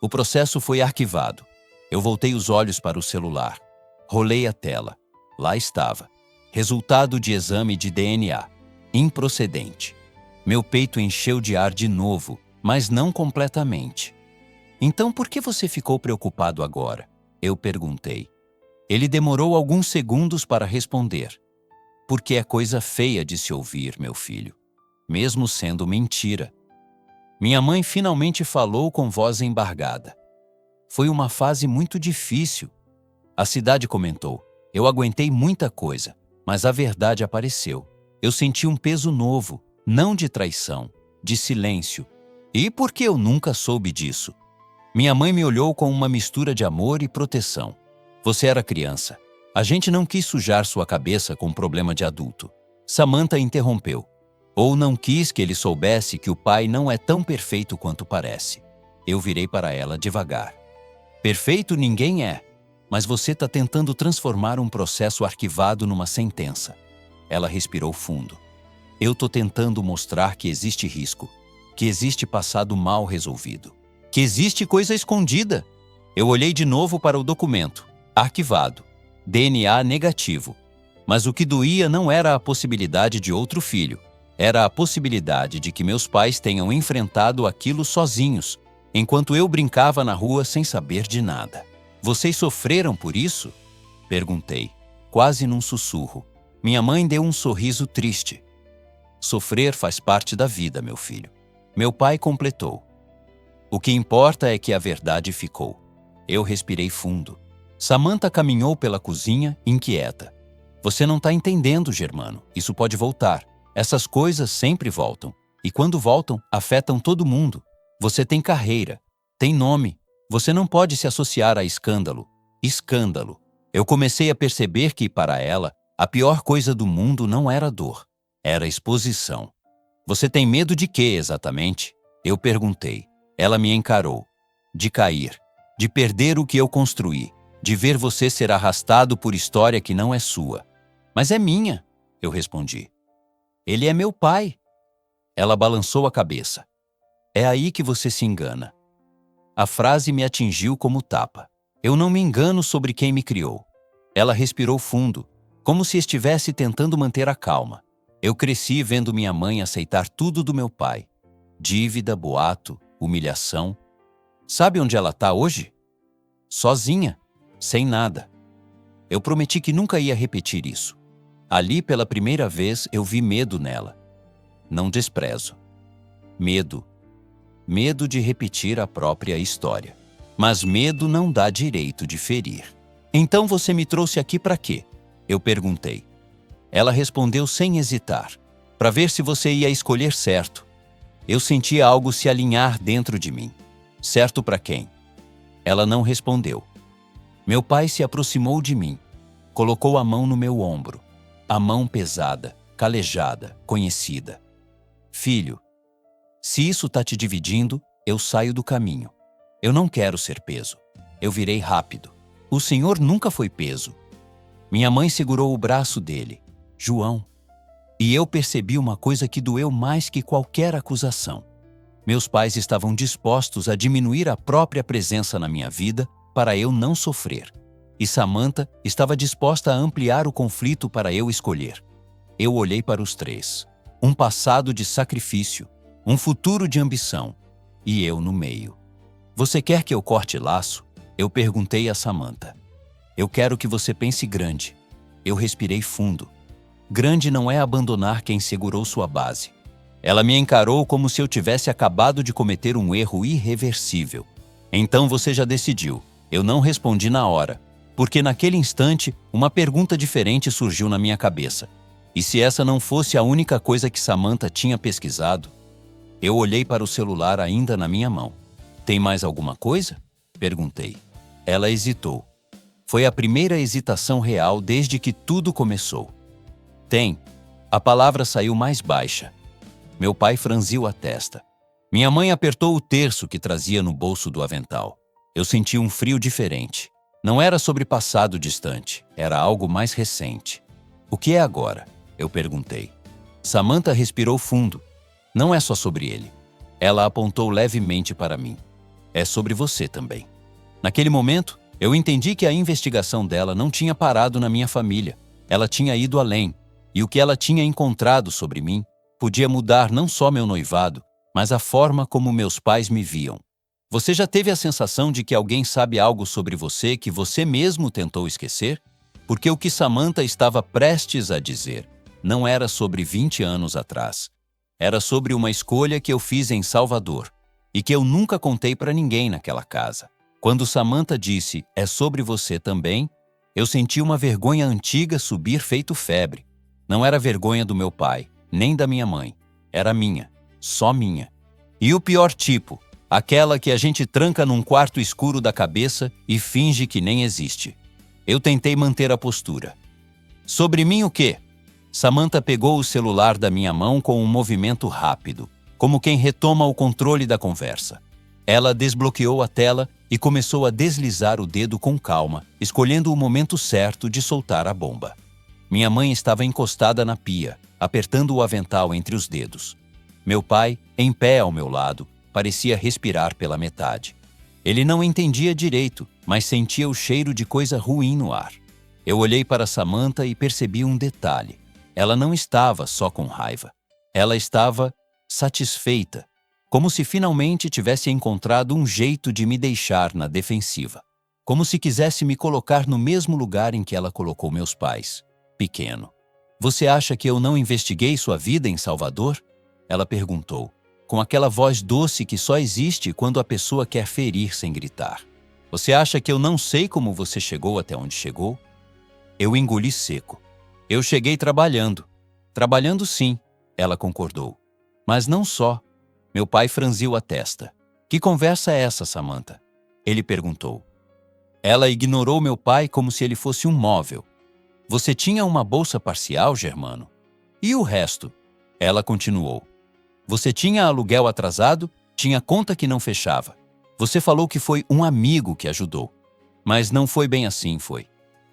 O processo foi arquivado. Eu voltei os olhos para o celular. Rolei a tela. Lá estava. Resultado de exame de DNA. Improcedente. Meu peito encheu de ar de novo, mas não completamente. Então por que você ficou preocupado agora? Eu perguntei. Ele demorou alguns segundos para responder. Porque é coisa feia de se ouvir, meu filho. Mesmo sendo mentira. Minha mãe finalmente falou com voz embargada. Foi uma fase muito difícil. A cidade comentou. Eu aguentei muita coisa, mas a verdade apareceu. Eu senti um peso novo, não de traição, de silêncio. E por que eu nunca soube disso? Minha mãe me olhou com uma mistura de amor e proteção. Você era criança. A gente não quis sujar sua cabeça com problema de adulto. Samantha interrompeu. Ou não quis que ele soubesse que o pai não é tão perfeito quanto parece. Eu virei para ela devagar. Perfeito ninguém é, mas você está tentando transformar um processo arquivado numa sentença. Ela respirou fundo. Eu estou tentando mostrar que existe risco, que existe passado mal resolvido, que existe coisa escondida. Eu olhei de novo para o documento, arquivado, DNA negativo. Mas o que doía não era a possibilidade de outro filho, era a possibilidade de que meus pais tenham enfrentado aquilo sozinhos, enquanto eu brincava na rua sem saber de nada. Vocês sofreram por isso? Perguntei, quase num sussurro. Minha mãe deu um sorriso triste. Sofrer faz parte da vida, meu filho. Meu pai completou. O que importa é que a verdade ficou. Eu respirei fundo. Samantha caminhou pela cozinha, inquieta. Você não está entendendo, Germano. Isso pode voltar. Essas coisas sempre voltam. E quando voltam, afetam todo mundo. Você tem carreira, tem nome. Você não pode se associar a escândalo. Escândalo. Eu comecei a perceber que, para ela, a pior coisa do mundo não era dor. Era exposição. Você tem medo de quê, exatamente? Eu perguntei. Ela me encarou. De cair. De perder o que eu construí. De ver você ser arrastado por história que não é sua. Mas é minha, eu respondi. Ele é meu pai. Ela balançou a cabeça. É aí que você se engana. A frase me atingiu como tapa. Eu não me engano sobre quem me criou. Ela respirou fundo, como se estivesse tentando manter a calma. Eu cresci vendo minha mãe aceitar tudo do meu pai. Dívida, boato, humilhação. Sabe onde ela está hoje? Sozinha, sem nada. Eu prometi que nunca ia repetir isso. Ali, pela primeira vez, eu vi medo nela. Não desprezo. Medo. medo de repetir a própria história. Mas medo não dá direito de ferir. Então você me trouxe aqui para quê? Eu perguntei. Ela respondeu sem hesitar, para ver se você ia escolher certo. Eu sentia algo se alinhar dentro de mim. Certo para quem? Ela não respondeu. Meu pai se aproximou de mim, colocou a mão no meu ombro, a mão pesada, calejada, conhecida. Filho, se isso está te dividindo, eu saio do caminho. Eu não quero ser peso. Eu virei rápido. O Senhor nunca foi peso. Minha mãe segurou o braço dele, João. E eu percebi uma coisa que doeu mais que qualquer acusação. Meus pais estavam dispostos a diminuir a própria presença na minha vida para eu não sofrer. E Samantha estava disposta a ampliar o conflito para eu escolher. Eu olhei para os três. Um passado de sacrifício, um futuro de ambição, e eu no meio. Você quer que eu corte laço? Eu perguntei a Samantha. Eu quero que você pense grande. Eu respirei fundo. Grande não é abandonar quem segurou sua base. Ela me encarou como se eu tivesse acabado de cometer um erro irreversível. Então você já decidiu. Eu não respondi na hora, porque naquele instante uma pergunta diferente surgiu na minha cabeça. E se essa não fosse a única coisa que Samantha tinha pesquisado? Eu olhei para o celular ainda na minha mão. Tem mais alguma coisa? Perguntei. Ela hesitou. Foi a primeira hesitação real desde que tudo começou. Tem. A palavra saiu mais baixa. Meu pai franziu a testa. Minha mãe apertou o terço que trazia no bolso do avental. Eu senti um frio diferente. Não era sobre passado distante, era algo mais recente. O que é agora? Eu perguntei. Samantha respirou fundo. Não é só sobre ele. Ela apontou levemente para mim. É sobre você também. Naquele momento, eu entendi que a investigação dela não tinha parado na minha família. Ela tinha ido além. E o que ela tinha encontrado sobre mim podia mudar não só meu noivado, mas a forma como meus pais me viam. Você já teve a sensação de que alguém sabe algo sobre você que você mesmo tentou esquecer? Porque o que Samantha estava prestes a dizer não era sobre 20 anos atrás. Era sobre uma escolha que eu fiz em Salvador e que eu nunca contei para ninguém naquela casa. Quando Samantha disse, é sobre você também, eu senti uma vergonha antiga subir feito febre. Não era vergonha do meu pai, nem da minha mãe. Era minha, só minha. E o pior tipo, aquela que a gente tranca num quarto escuro da cabeça e finge que nem existe. Eu tentei manter a postura. Sobre mim o quê? Samantha pegou o celular da minha mão com um movimento rápido, como quem retoma o controle da conversa. Ela desbloqueou a tela e começou a deslizar o dedo com calma, escolhendo o momento certo de soltar a bomba. Minha mãe estava encostada na pia, apertando o avental entre os dedos. Meu pai, em pé ao meu lado, parecia respirar pela metade. Ele não entendia direito, mas sentia o cheiro de coisa ruim no ar. Eu olhei para Samantha e percebi um detalhe. Ela não estava só com raiva. Ela estava satisfeita, como se finalmente tivesse encontrado um jeito de me deixar na defensiva. Como se quisesse me colocar no mesmo lugar em que ela colocou meus pais. Pequeno. Você acha que eu não investiguei sua vida em Salvador? Ela perguntou, com aquela voz doce que só existe quando a pessoa quer ferir sem gritar. Você acha que eu não sei como você chegou até onde chegou? Eu engoli seco. Eu cheguei trabalhando. Trabalhando sim, ela concordou. Mas não só. Meu pai franziu a testa. Que conversa é essa, Samantha? Ele perguntou. Ela ignorou meu pai como se ele fosse um móvel. Você tinha uma bolsa parcial, Germano? E o resto? Ela continuou. Você tinha aluguel atrasado? Tinha conta que não fechava. Você falou que foi um amigo que ajudou. Mas não foi bem assim, foi.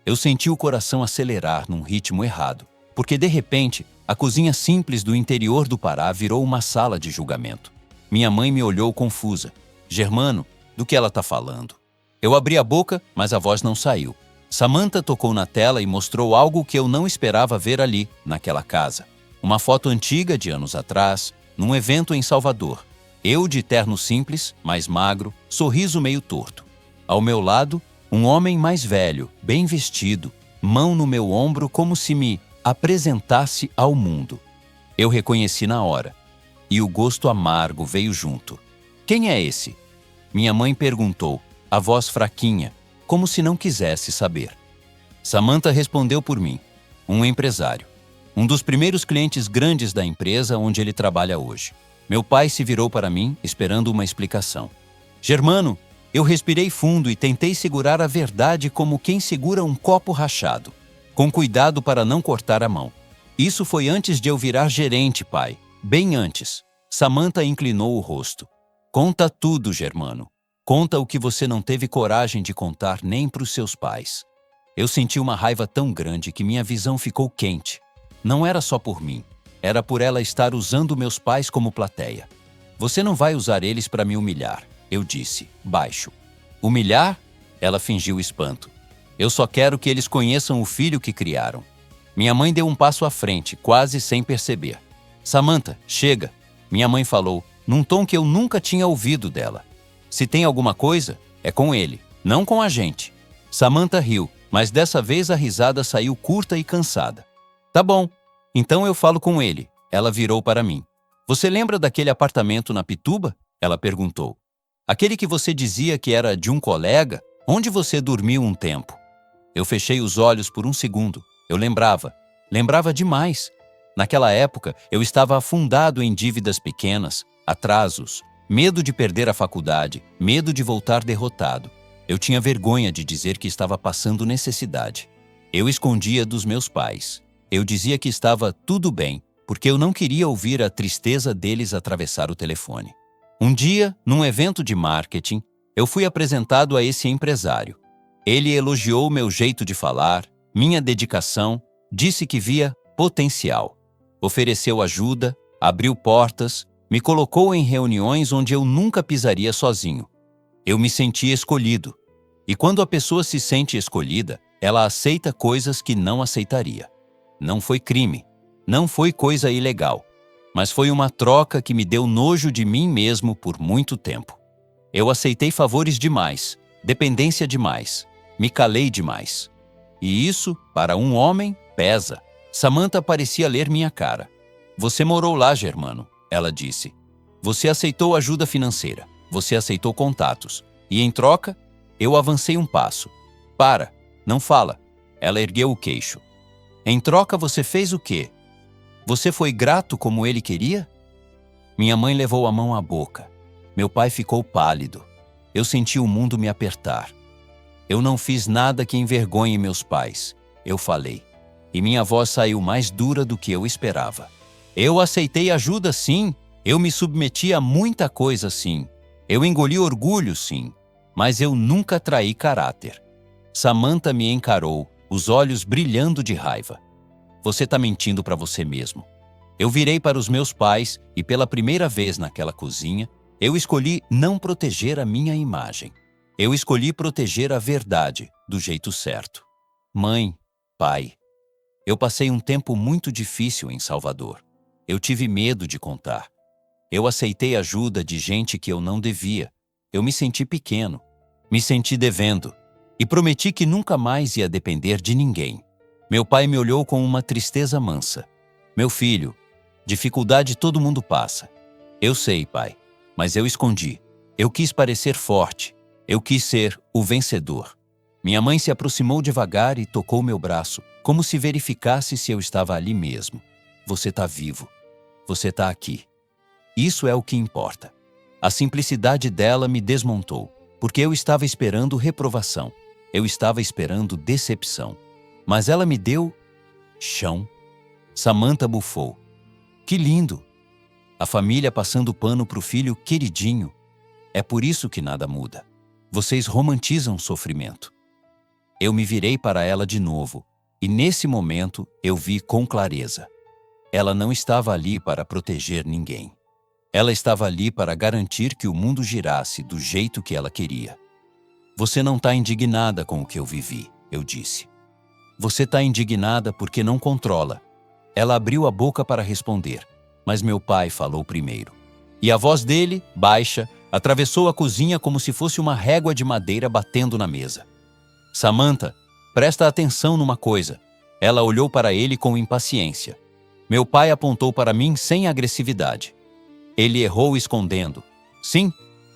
Eu senti o coração acelerar num ritmo errado, porque de repente, a cozinha simples do interior do Pará virou uma sala de julgamento. Minha mãe me olhou confusa. Germano, do que ela está falando? Eu abri a boca, mas a voz não saiu. Samantha tocou na tela e mostrou algo que eu não esperava ver ali, naquela casa. Uma foto antiga de anos atrás, num evento em Salvador. Eu de terno simples, mais magro, sorriso meio torto. Ao meu lado, um homem mais velho, bem vestido, mão no meu ombro como se me apresentasse ao mundo. Eu reconheci na hora. E o gosto amargo veio junto. Quem é esse? Minha mãe perguntou, a voz fraquinha, como se não quisesse saber. Samantha respondeu por mim. Um empresário. Um dos primeiros clientes grandes da empresa onde ele trabalha hoje. Meu pai se virou para mim, esperando uma explicação. Germano, eu respirei fundo e tentei segurar a verdade como quem segura um copo rachado, com cuidado para não cortar a mão. Isso foi antes de eu virar gerente, pai. Bem antes. Samantha inclinou o rosto. Conta tudo, Germano. Conta o que você não teve coragem de contar nem para os seus pais. Eu senti uma raiva tão grande que minha visão ficou quente. Não era só por mim. Era por ela estar usando meus pais como plateia. Você não vai usar eles para me humilhar, eu disse, baixo. Humilhar? Ela fingiu espanto. Eu só quero que eles conheçam o filho que criaram. Minha mãe deu um passo à frente, quase sem perceber. Samantha, chega, minha mãe falou, num tom que eu nunca tinha ouvido dela. Se tem alguma coisa, é com ele, não com a gente. Samantha riu, mas dessa vez a risada saiu curta e cansada. Tá bom, então eu falo com ele. Ela virou para mim. Você lembra daquele apartamento na Pituba? Ela perguntou. Aquele que você dizia que era de um colega? Onde você dormiu um tempo? Eu fechei os olhos por um segundo. Eu lembrava. Lembrava demais. Naquela época, eu estava afundado em dívidas pequenas, atrasos, medo de perder a faculdade, medo de voltar derrotado. Eu tinha vergonha de dizer que estava passando necessidade. Eu escondia dos meus pais. Eu dizia que estava tudo bem, porque eu não queria ouvir a tristeza deles atravessar o telefone. Um dia, num evento de marketing, eu fui apresentado a esse empresário. Ele elogiou meu jeito de falar, minha dedicação, disse que via potencial. Ofereceu ajuda, abriu portas, me colocou em reuniões onde eu nunca pisaria sozinho. Eu me senti escolhido. E quando a pessoa se sente escolhida, ela aceita coisas que não aceitaria. Não foi crime, não foi coisa ilegal, mas foi uma troca que me deu nojo de mim mesmo por muito tempo. Eu aceitei favores demais, dependência demais, me calei demais. E isso, para um homem, pesa. Samantha parecia ler minha cara. Você morou lá, Germano, ela disse. Você aceitou ajuda financeira, você aceitou contatos. E em troca, eu avancei um passo. Para, não fala. Ela ergueu o queixo. Em troca, você fez o quê? Você foi grato como ele queria? Minha mãe levou a mão à boca. Meu pai ficou pálido. Eu senti o mundo me apertar. Eu não fiz nada que envergonhe meus pais, eu falei. E minha voz saiu mais dura do que eu esperava. Eu aceitei ajuda, sim. Eu me submeti a muita coisa, sim. Eu engoli orgulho, sim. Mas eu nunca traí caráter. Samantha me encarou, os olhos brilhando de raiva. Você está mentindo para você mesmo. Eu virei para os meus pais e pela primeira vez naquela cozinha, eu escolhi não proteger a minha imagem. Eu escolhi proteger a verdade do jeito certo. Mãe, pai, eu passei um tempo muito difícil em Salvador. Eu tive medo de contar. Eu aceitei ajuda de gente que eu não devia. Eu me senti pequeno, me senti devendo e prometi que nunca mais ia depender de ninguém. Meu pai me olhou com uma tristeza mansa. Meu filho, dificuldade todo mundo passa. Eu sei, pai, mas eu escondi. Eu quis parecer forte. Eu quis ser o vencedor. Minha mãe se aproximou devagar e tocou meu braço, como se verificasse se eu estava ali mesmo. Você está vivo. Você está aqui. Isso é o que importa. A simplicidade dela me desmontou, porque eu estava esperando reprovação. Eu estava esperando decepção. Mas ela me deu chão. Samantha bufou. Que lindo! A família passando pano para o filho queridinho. É por isso que nada muda. Vocês romantizam o sofrimento. Eu me virei para ela de novo, e nesse momento eu vi com clareza. Ela não estava ali para proteger ninguém. Ela estava ali para garantir que o mundo girasse do jeito que ela queria. Você não está indignada com o que eu vivi, eu disse. Você está indignada porque não controla. Ela abriu a boca para responder, mas meu pai falou primeiro. E a voz dele, baixa, atravessou a cozinha como se fosse uma régua de madeira batendo na mesa. Samantha, presta atenção numa coisa. Ela olhou para ele com impaciência. Meu pai apontou para mim sem agressividade. Ele errou escondendo. Sim,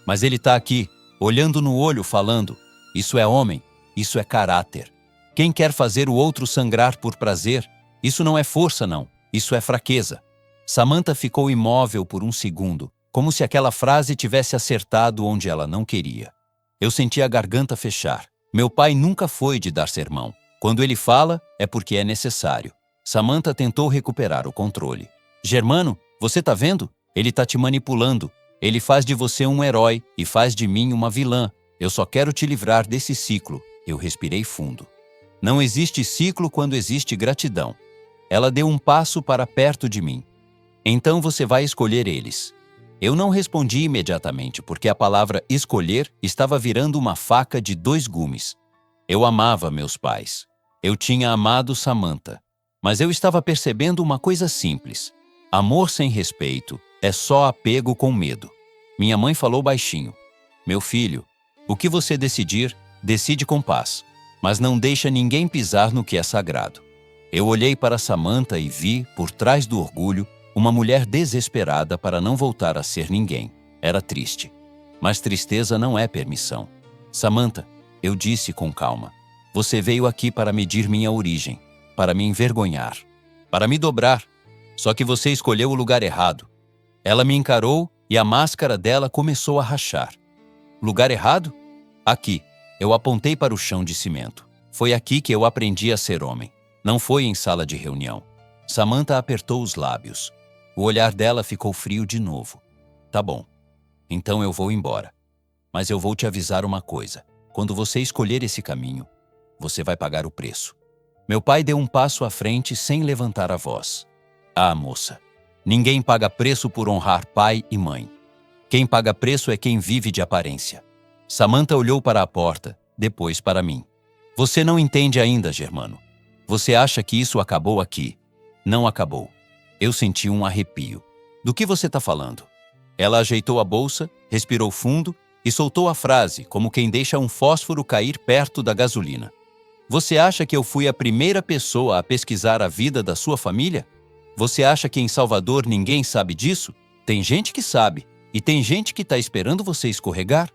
Mas ele está aqui, olhando no olho, falando: isso é homem, isso é caráter. Quem quer fazer o outro sangrar por prazer, isso não é força não, isso é fraqueza. Samantha ficou imóvel por um segundo, como se aquela frase tivesse acertado onde ela não queria. Eu senti a garganta fechar. Meu pai nunca foi de dar sermão. Quando ele fala, é porque é necessário. Samantha tentou recuperar o controle. Germano, você tá vendo? Ele tá te manipulando. Ele faz de você um herói e faz de mim uma vilã. Eu só quero te livrar desse ciclo. Eu respirei fundo. Não existe ciclo quando existe gratidão. Ela deu um passo para perto de mim. Então você vai escolher eles. Eu não respondi imediatamente, porque a palavra escolher estava virando uma faca de 2 gumes. Eu amava meus pais. Eu tinha amado Samantha. Mas eu estava percebendo uma coisa simples. Amor sem respeito é só apego com medo. Minha mãe falou baixinho: meu filho, o que você decidir, decide com paz, mas não deixa ninguém pisar no que é sagrado. Eu olhei para Samantha e vi, por trás do orgulho, uma mulher desesperada para não voltar a ser ninguém. Era triste. Mas tristeza não é permissão. Samantha, eu disse com calma, você veio aqui para medir minha origem, para me envergonhar, para me dobrar. Só que você escolheu o lugar errado. Ela me encarou e a máscara dela começou a rachar. Lugar errado? Aqui. Eu apontei para o chão de cimento. Foi aqui que eu aprendi a ser homem. Não foi em sala de reunião. Samantha apertou os lábios. O olhar dela ficou frio de novo. Tá bom. Então eu vou embora. Mas eu vou te avisar uma coisa. Quando você escolher esse caminho, você vai pagar o preço. Meu pai deu um passo à frente sem levantar a voz. Ah, moça, ninguém paga preço por honrar pai e mãe. Quem paga preço é quem vive de aparência. Samantha olhou para a porta, depois para mim. Você não entende ainda, Germano. Você acha que isso acabou aqui. Não acabou. Eu senti um arrepio. Do que você está falando? Ela ajeitou a bolsa, respirou fundo e soltou a frase, como quem deixa um fósforo cair perto da gasolina. Você acha que eu fui a primeira pessoa a pesquisar a vida da sua família? Você acha que em Salvador ninguém sabe disso? Tem gente que sabe, e tem gente que está esperando você escorregar.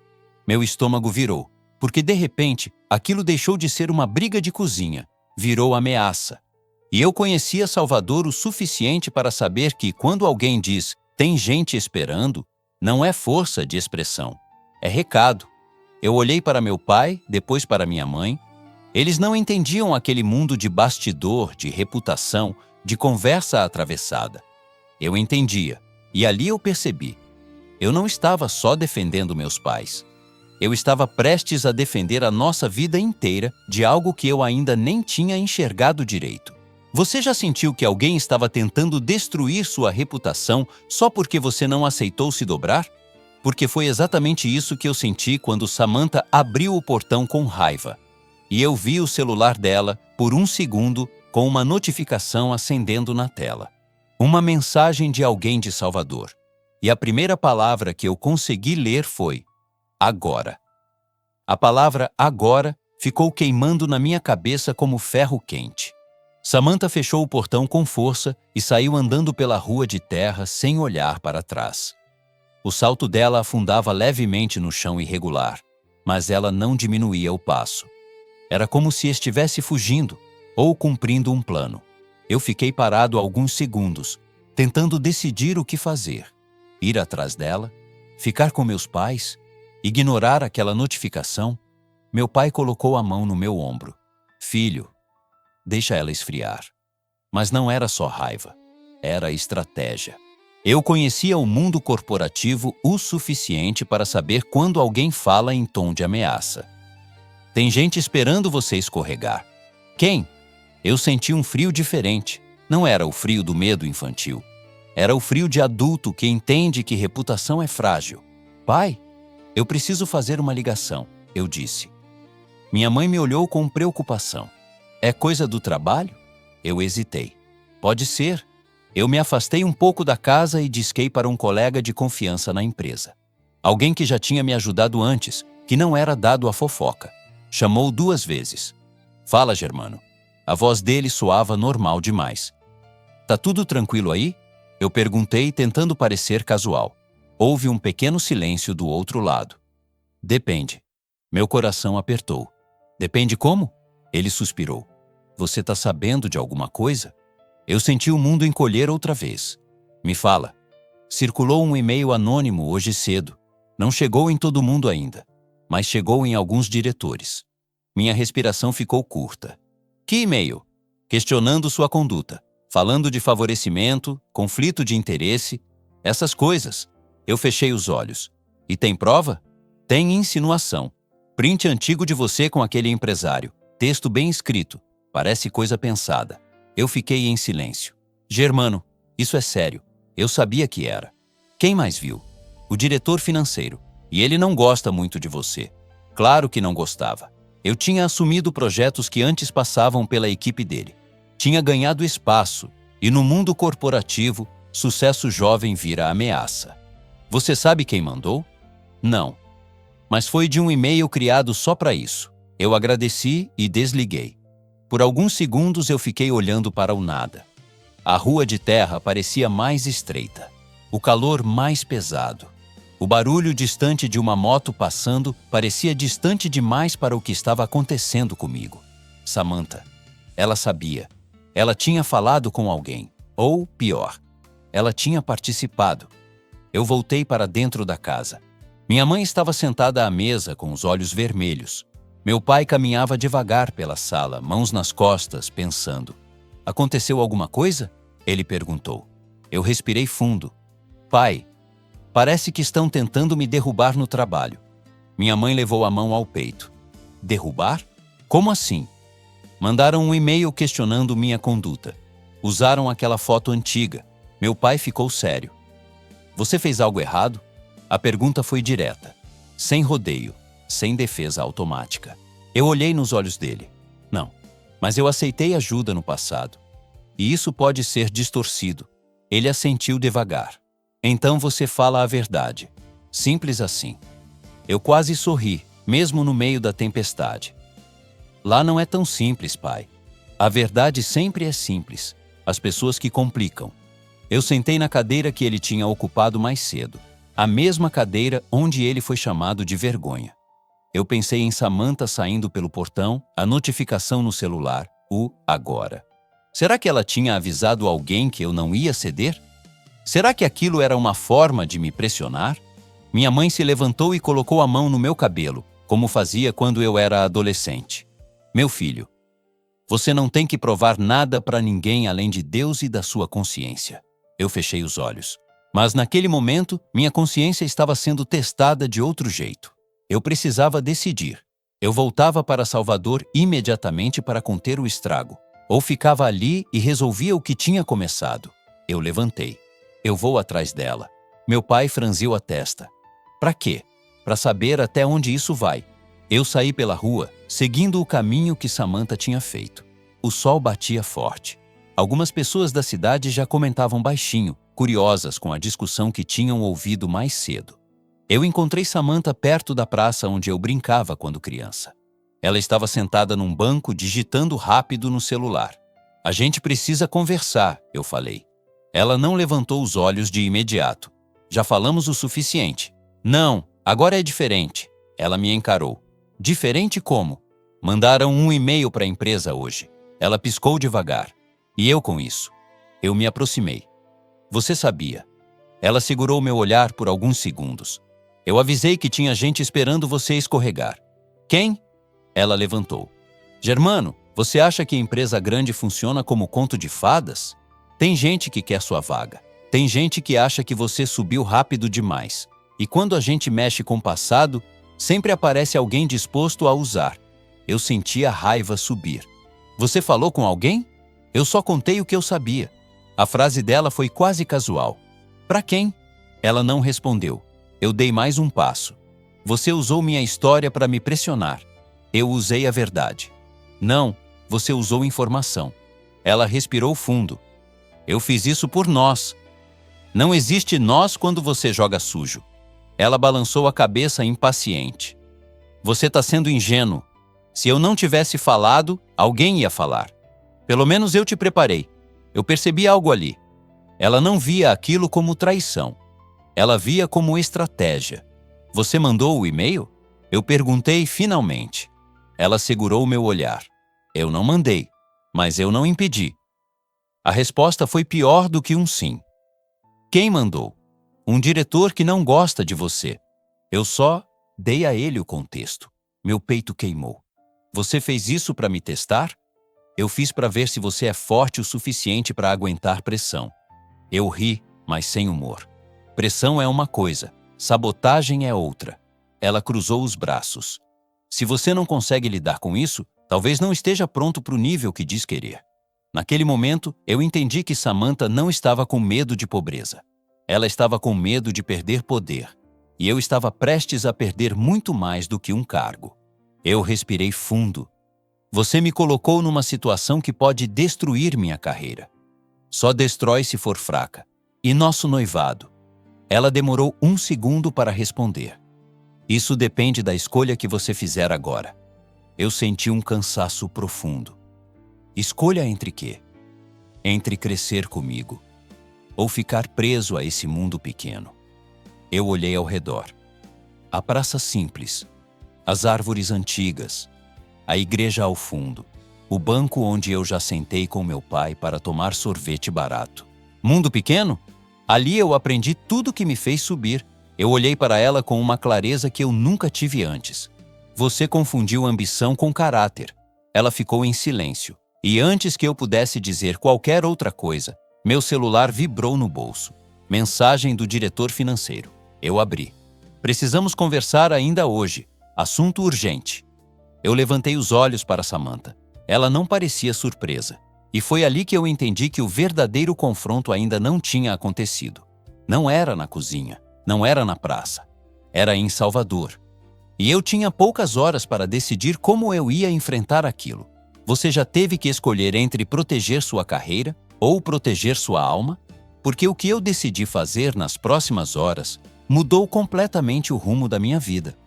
Meu estômago virou, porque de repente aquilo deixou de ser uma briga de cozinha, virou ameaça. E eu conhecia Salvador o suficiente para saber que quando alguém diz "tem gente esperando", não é força de expressão, é recado. Eu olhei para meu pai, depois para minha mãe. Eles não entendiam aquele mundo de bastidor, de reputação, de conversa atravessada. Eu entendia, e ali eu percebi. Eu não estava só defendendo meus pais. Eu estava prestes a defender a nossa vida inteira de algo que eu ainda nem tinha enxergado direito. Você já sentiu que alguém estava tentando destruir sua reputação só porque você não aceitou se dobrar? Porque foi exatamente isso que eu senti quando Samantha abriu o portão com raiva. E eu vi o celular dela, por um segundo, com uma notificação acendendo na tela. Uma mensagem de alguém de Salvador. E a primeira palavra que eu consegui ler foi agora. A palavra agora ficou queimando na minha cabeça como ferro quente. Samantha fechou o portão com força e saiu andando pela rua de terra sem olhar para trás. O salto dela afundava levemente no chão irregular, mas ela não diminuía o passo. Era como se estivesse fugindo ou cumprindo um plano. Eu fiquei parado alguns segundos, tentando decidir o que fazer. Ir atrás dela? Ficar com meus pais? Ignorar aquela notificação? Meu pai colocou a mão no meu ombro. Filho, deixa ela esfriar. Mas não era só raiva, era estratégia. Eu conhecia o mundo corporativo o suficiente para saber quando alguém fala em tom de ameaça. Tem gente esperando você escorregar. Quem? Eu senti um frio diferente. Não era o frio do medo infantil. Era o frio de adulto que entende que reputação é frágil. Pai, eu preciso fazer uma ligação, eu disse. Minha mãe me olhou com preocupação. É coisa do trabalho? Eu hesitei. Pode ser. Eu me afastei um pouco da casa e disquei para um colega de confiança na empresa. Alguém que já tinha me ajudado antes, que não era dado à fofoca. Chamou 2 vezes. Fala, Germano. A voz dele soava normal demais. Tá tudo tranquilo aí? Eu perguntei, tentando parecer casual. Houve um pequeno silêncio do outro lado. Depende. Meu coração apertou. Depende como? Ele suspirou. Você está sabendo de alguma coisa? Eu senti o mundo encolher outra vez. Me fala. Circulou um e-mail anônimo hoje cedo. Não chegou em todo mundo ainda, mas chegou em alguns diretores. Minha respiração ficou curta. Que e-mail? Questionando sua conduta, falando de favorecimento, conflito de interesse, essas coisas. Eu fechei os olhos. E tem prova? Tem insinuação. Print antigo de você com aquele empresário. Texto bem escrito. Parece coisa pensada. Eu fiquei em silêncio. Germano, isso é sério. Eu sabia que era. Quem mais viu? O diretor financeiro. E ele não gosta muito de você. Claro que não gostava. Eu tinha assumido projetos que antes passavam pela equipe dele. Tinha ganhado espaço. E no mundo corporativo, sucesso jovem vira ameaça. Você sabe quem mandou? Não. Mas foi de um e-mail criado só para isso. Eu agradeci e desliguei. Por alguns segundos eu fiquei olhando para o nada. A rua de terra parecia mais estreita. O calor mais pesado. O barulho distante de uma moto passando parecia distante demais para o que estava acontecendo comigo. Samantha. Ela sabia. Ela tinha falado com alguém. Ou, pior, ela tinha participado. Eu voltei para dentro da casa. Minha mãe estava sentada à mesa com os olhos vermelhos. Meu pai caminhava devagar pela sala, mãos nas costas, pensando. Aconteceu alguma coisa? Ele perguntou. Eu respirei fundo. Pai, parece que estão tentando me derrubar no trabalho. Minha mãe levou a mão ao peito. Derrubar? Como assim? Mandaram um e-mail questionando minha conduta. Usaram aquela foto antiga. Meu pai ficou sério. Você fez algo errado? A pergunta foi direta, sem rodeio, sem defesa automática. Eu olhei nos olhos dele. Não, mas eu aceitei ajuda no passado. E isso pode ser distorcido. Ele assentiu devagar. Então você fala a verdade. Simples assim. Eu quase sorri, mesmo no meio da tempestade. Lá não é tão simples, pai. A verdade sempre é simples. As pessoas que complicam. Eu sentei na cadeira que ele tinha ocupado mais cedo. A mesma cadeira onde ele foi chamado de vergonha. Eu pensei em Samantha saindo pelo portão, a notificação no celular, o agora. Será que ela tinha avisado alguém que eu não ia ceder? Será que aquilo era uma forma de me pressionar? Minha mãe se levantou e colocou a mão no meu cabelo, como fazia quando eu era adolescente. Meu filho, você não tem que provar nada para ninguém além de Deus e da sua consciência. Eu fechei os olhos. Mas naquele momento, minha consciência estava sendo testada de outro jeito. Eu precisava decidir. Eu voltava para Salvador imediatamente para conter o estrago. Ou ficava ali e resolvia o que tinha começado. Eu levantei. Eu vou atrás dela. Meu pai franziu a testa. Para quê? Para saber até onde isso vai. Eu saí pela rua, seguindo o caminho que Samantha tinha feito. O sol batia forte. Algumas pessoas da cidade já comentavam baixinho, curiosas com a discussão que tinham ouvido mais cedo. Eu encontrei Samantha perto da praça onde eu brincava quando criança. Ela estava sentada num banco digitando rápido no celular. A gente precisa conversar, eu falei. Ela não levantou os olhos de imediato. Já falamos o suficiente. Não, agora é diferente. Ela me encarou. Diferente como? Mandaram um e-mail para a empresa hoje. Ela piscou devagar. E eu com isso. Eu me aproximei. Você sabia. Ela segurou meu olhar por alguns segundos. Eu avisei que tinha gente esperando você escorregar. Quem? Ela levantou. Germano, você acha que a empresa grande funciona como conto de fadas? Tem gente que quer sua vaga. Tem gente que acha que você subiu rápido demais. E quando a gente mexe com o passado, sempre aparece alguém disposto a usar. Eu senti a raiva subir. Você falou com alguém? Eu só contei o que eu sabia. A frase dela foi quase casual. Para quem? Ela não respondeu. Eu dei mais um passo. Você usou minha história para me pressionar. Eu usei a verdade. Não, você usou informação. Ela respirou fundo. Eu fiz isso por nós. Não existe nós quando você joga sujo. Ela balançou a cabeça impaciente. Você está sendo ingênuo. Se eu não tivesse falado, alguém ia falar. Pelo menos eu te preparei. Eu percebi algo ali. Ela não via aquilo como traição. Ela via como estratégia. Você mandou o e-mail? Eu perguntei finalmente. Ela segurou meu olhar. Eu não mandei, mas eu não impedi. A resposta foi pior do que um sim. Quem mandou? Um diretor que não gosta de você. Eu só dei a ele o contexto. Meu peito queimou. Você fez isso para me testar? Eu fiz para ver se você é forte o suficiente para aguentar pressão. Eu ri, mas sem humor. Pressão é uma coisa, sabotagem é outra. Ela cruzou os braços. Se você não consegue lidar com isso, talvez não esteja pronto para o nível que diz querer. Naquele momento, eu entendi que Samantha não estava com medo de pobreza. Ela estava com medo de perder poder. E eu estava prestes a perder muito mais do que um cargo. Eu respirei fundo. Você me colocou numa situação que pode destruir minha carreira. Só destrói se for fraca. E nosso noivado? Ela demorou 1 segundo para responder. Isso depende da escolha que você fizer agora. Eu senti um cansaço profundo. Escolha entre quê? Entre crescer comigo ou ficar preso a esse mundo pequeno. Eu olhei ao redor. A praça simples, as árvores antigas, a igreja ao fundo, o banco onde eu já sentei com meu pai para tomar sorvete barato. Mundo pequeno? Ali eu aprendi tudo que me fez subir. Eu olhei para ela com uma clareza que eu nunca tive antes. Você confundiu ambição com caráter. Ela ficou em silêncio. E antes que eu pudesse dizer qualquer outra coisa, meu celular vibrou no bolso. Mensagem do diretor financeiro. Eu abri. Precisamos conversar ainda hoje. Assunto urgente. Eu levantei os olhos para Samantha. Ela não parecia surpresa. E foi ali que eu entendi que o verdadeiro confronto ainda não tinha acontecido. Não era na cozinha, não era na praça. Era em Salvador. E eu tinha poucas horas para decidir como eu ia enfrentar aquilo. Você já teve que escolher entre proteger sua carreira ou proteger sua alma? Porque o que eu decidi fazer nas próximas horas mudou completamente o rumo da minha vida.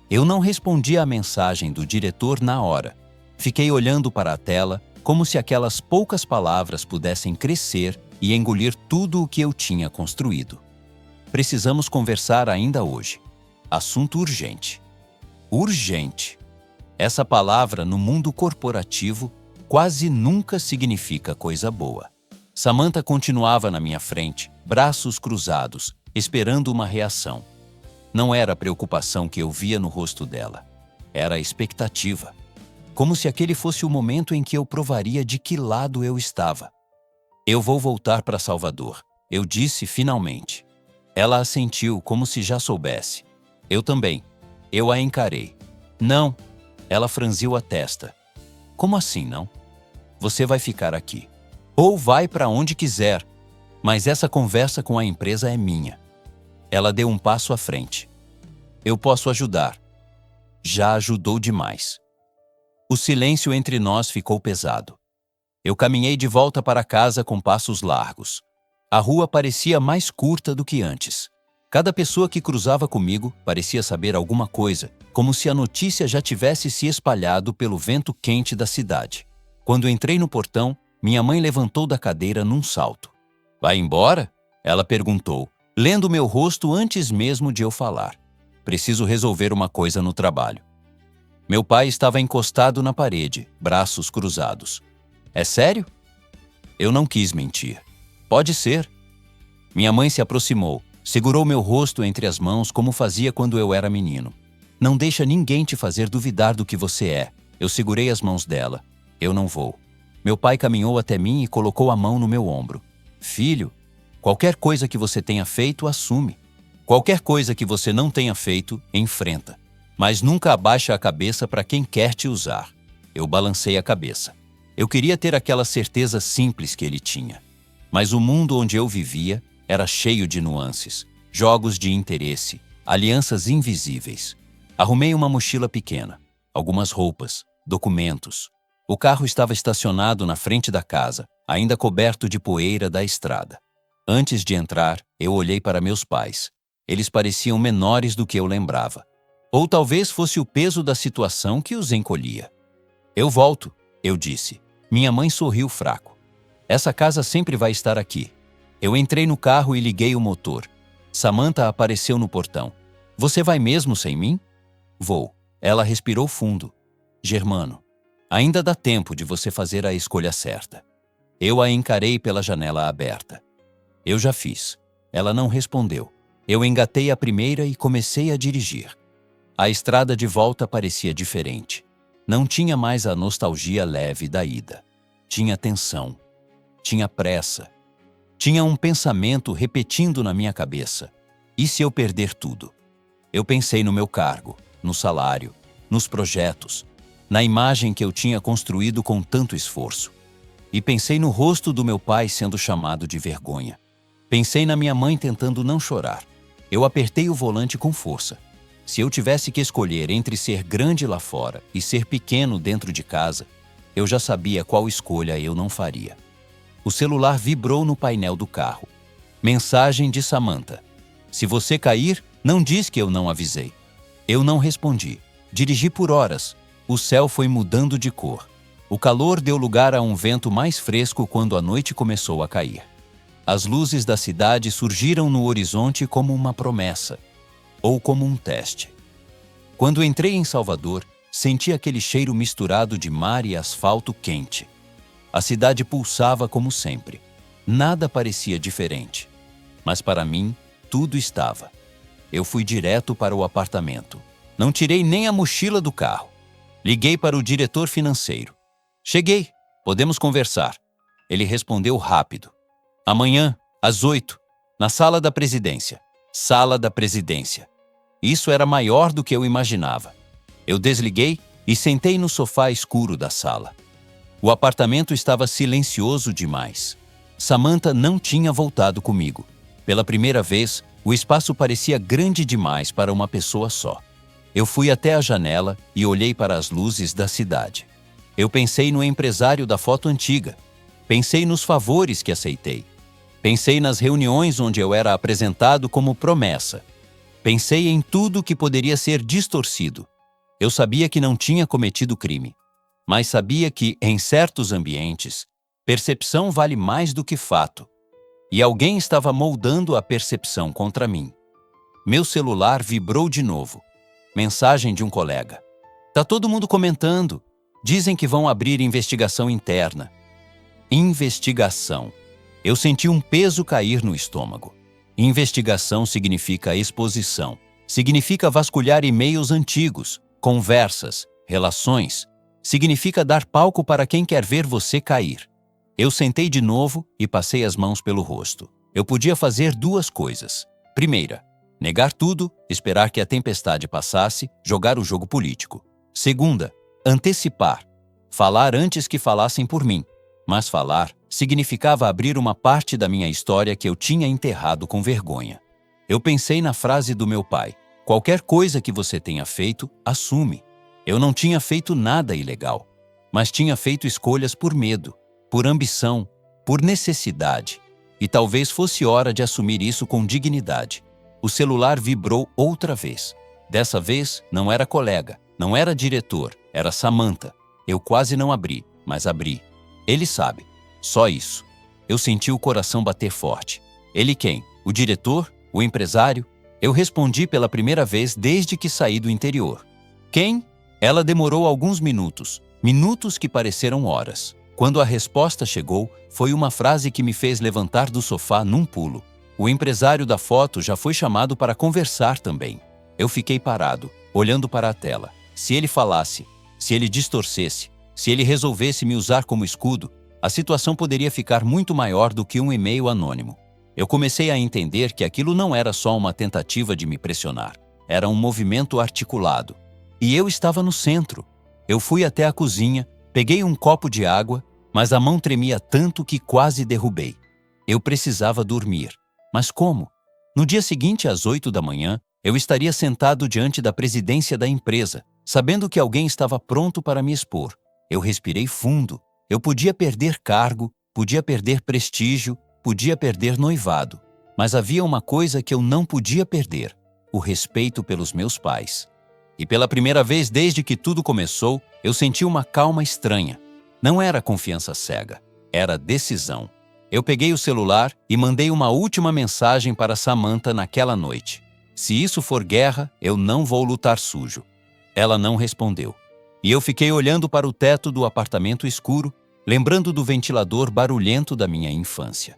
Eu não respondi à mensagem do diretor na hora. Fiquei olhando para a tela como se aquelas poucas palavras pudessem crescer e engolir tudo o que eu tinha construído. Precisamos conversar ainda hoje. Assunto urgente. Urgente. Essa palavra no mundo corporativo quase nunca significa coisa boa. Samantha continuava na minha frente, braços cruzados, esperando uma reação. Não era a preocupação que eu via no rosto dela. Era a expectativa. Como se aquele fosse o momento em que eu provaria de que lado eu estava. Eu vou voltar para Salvador, eu disse finalmente. Ela assentiu como se já soubesse. Eu também. Eu a encarei. Não. Ela franziu a testa. Como assim, não? Você vai ficar aqui. Ou vai para onde quiser. Mas essa conversa com a empresa é minha. Ela deu um passo à frente. Eu posso ajudar. Já ajudou demais. O silêncio entre nós ficou pesado. Eu caminhei de volta para casa com passos largos. A rua parecia mais curta do que antes. Cada pessoa que cruzava comigo parecia saber alguma coisa, como se a notícia já tivesse se espalhado pelo vento quente da cidade. Quando entrei no portão, minha mãe levantou da cadeira num salto. Vai embora? Ela perguntou, lendo meu rosto antes mesmo de eu falar. Preciso resolver uma coisa no trabalho. Meu pai estava encostado na parede, braços cruzados. É sério? Eu não quis mentir. Pode ser. Minha mãe se aproximou, segurou meu rosto entre as mãos como fazia quando eu era menino. Não deixa ninguém te fazer duvidar do que você é. Eu segurei as mãos dela. Eu não vou. Meu pai caminhou até mim e colocou a mão no meu ombro. Filho, qualquer coisa que você tenha feito, assume. Qualquer coisa que você não tenha feito, enfrenta. Mas nunca abaixa a cabeça para quem quer te usar. Eu balancei a cabeça. Eu queria ter aquela certeza simples que ele tinha. Mas o mundo onde eu vivia era cheio de nuances, jogos de interesse, alianças invisíveis. Arrumei uma mochila pequena, algumas roupas, documentos. O carro estava estacionado na frente da casa, ainda coberto de poeira da estrada. Antes de entrar, eu olhei para meus pais. Eles pareciam menores do que eu lembrava. Ou talvez fosse o peso da situação que os encolhia. Eu volto, eu disse. Minha mãe sorriu fraco. Essa casa sempre vai estar aqui. Eu entrei no carro e liguei o motor. Samantha apareceu no portão. Você vai mesmo sem mim? Vou. Ela respirou fundo. Germano, ainda dá tempo de você fazer a escolha certa. Eu a encarei pela janela aberta. Eu já fiz. Ela não respondeu. Eu engatei a primeira e comecei a dirigir. A estrada de volta parecia diferente. Não tinha mais a nostalgia leve da ida. Tinha tensão. Tinha pressa. Tinha um pensamento repetindo na minha cabeça. E se eu perder tudo? Eu pensei no meu cargo, no salário, nos projetos, na imagem que eu tinha construído com tanto esforço. E pensei no rosto do meu pai sendo chamado de vergonha. Pensei na minha mãe tentando não chorar. Eu apertei o volante com força. Se eu tivesse que escolher entre ser grande lá fora e ser pequeno dentro de casa, eu já sabia qual escolha eu não faria. O celular vibrou no painel do carro. Mensagem de Samantha. Se você cair, não diz que eu não avisei. Eu não respondi. Dirigi por horas. O céu foi mudando de cor. O calor deu lugar a um vento mais fresco quando a noite começou a cair. As luzes da cidade surgiram no horizonte como uma promessa, ou como um teste. Quando entrei em Salvador, senti aquele cheiro misturado de mar e asfalto quente. A cidade pulsava como sempre. Nada parecia diferente. Mas para mim, tudo estava. Eu fui direto para o apartamento. Não tirei nem a mochila do carro. Liguei para o diretor financeiro. Cheguei, podemos conversar. Ele respondeu rápido. Amanhã, às 8, na sala da presidência. Sala da presidência. Isso era maior do que eu imaginava. Eu desliguei e sentei no sofá escuro da sala. O apartamento estava silencioso demais. Samantha não tinha voltado comigo. Pela primeira vez, o espaço parecia grande demais para uma pessoa só. Eu fui até a janela e olhei para as luzes da cidade. Eu pensei no empresário da foto antiga. Pensei nos favores que aceitei. Pensei nas reuniões onde eu era apresentado como promessa. Pensei em tudo que poderia ser distorcido. Eu sabia que não tinha cometido crime, mas sabia que, em certos ambientes, percepção vale mais do que fato. E alguém estava moldando a percepção contra mim. Meu celular vibrou de novo. Mensagem de um colega. Tá todo mundo comentando. Dizem que vão abrir investigação interna. Investigação. Eu senti um peso cair no estômago. Investigação significa exposição. Significa vasculhar e-mails antigos, conversas, relações. Significa dar palco para quem quer ver você cair. Eu sentei de novo e passei as mãos pelo rosto. Eu podia fazer duas coisas. Primeira, negar tudo, esperar que a tempestade passasse, jogar o jogo político. Segunda, antecipar. Falar antes que falassem por mim. Mas falar significava abrir uma parte da minha história que eu tinha enterrado com vergonha. Eu pensei na frase do meu pai: qualquer coisa que você tenha feito, assume. Eu não tinha feito nada ilegal, mas tinha feito escolhas por medo, por ambição, por necessidade. E talvez fosse hora de assumir isso com dignidade. O celular vibrou outra vez. Dessa vez, não era colega, não era diretor, era Samantha. Eu quase não abri, mas abri. Ele sabe. Só isso. Eu senti o coração bater forte. Ele quem? O diretor? O empresário? Eu respondi pela primeira vez desde que saí do interior. Quem? Ela demorou alguns minutos. Minutos que pareceram horas. Quando a resposta chegou, foi uma frase que me fez levantar do sofá num pulo. O empresário da foto já foi chamado para conversar também. Eu fiquei parado, olhando para a tela. Se ele falasse, se ele distorcesse, se ele resolvesse me usar como escudo, a situação poderia ficar muito maior do que um e-mail anônimo. Eu comecei a entender que aquilo não era só uma tentativa de me pressionar. Era um movimento articulado. E eu estava no centro. Eu fui até a cozinha, peguei um copo de água, mas a mão tremia tanto que quase derrubei. Eu precisava dormir. Mas como? No dia seguinte, às 8 da manhã, eu estaria sentado diante da presidência da empresa, sabendo que alguém estava pronto para me expor. Eu respirei fundo. Eu podia perder cargo, podia perder prestígio, podia perder noivado. Mas havia uma coisa que eu não podia perder: o respeito pelos meus pais. E pela primeira vez desde que tudo começou, eu senti uma calma estranha. Não era confiança cega, era decisão. Eu peguei o celular e mandei uma última mensagem para Samantha naquela noite. Se isso for guerra, eu não vou lutar sujo. Ela não respondeu. E eu fiquei olhando para o teto do apartamento escuro, lembrando do ventilador barulhento da minha infância.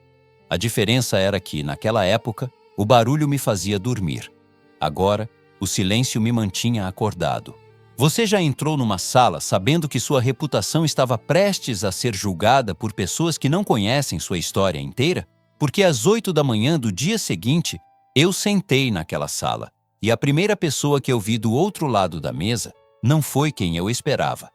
A diferença era que, naquela época, o barulho me fazia dormir. Agora, o silêncio me mantinha acordado. Você já entrou numa sala sabendo que sua reputação estava prestes a ser julgada por pessoas que não conhecem sua história inteira? Porque às 8 da manhã do dia seguinte, eu sentei naquela sala, e a primeira pessoa que eu vi do outro lado da mesa não foi quem eu esperava.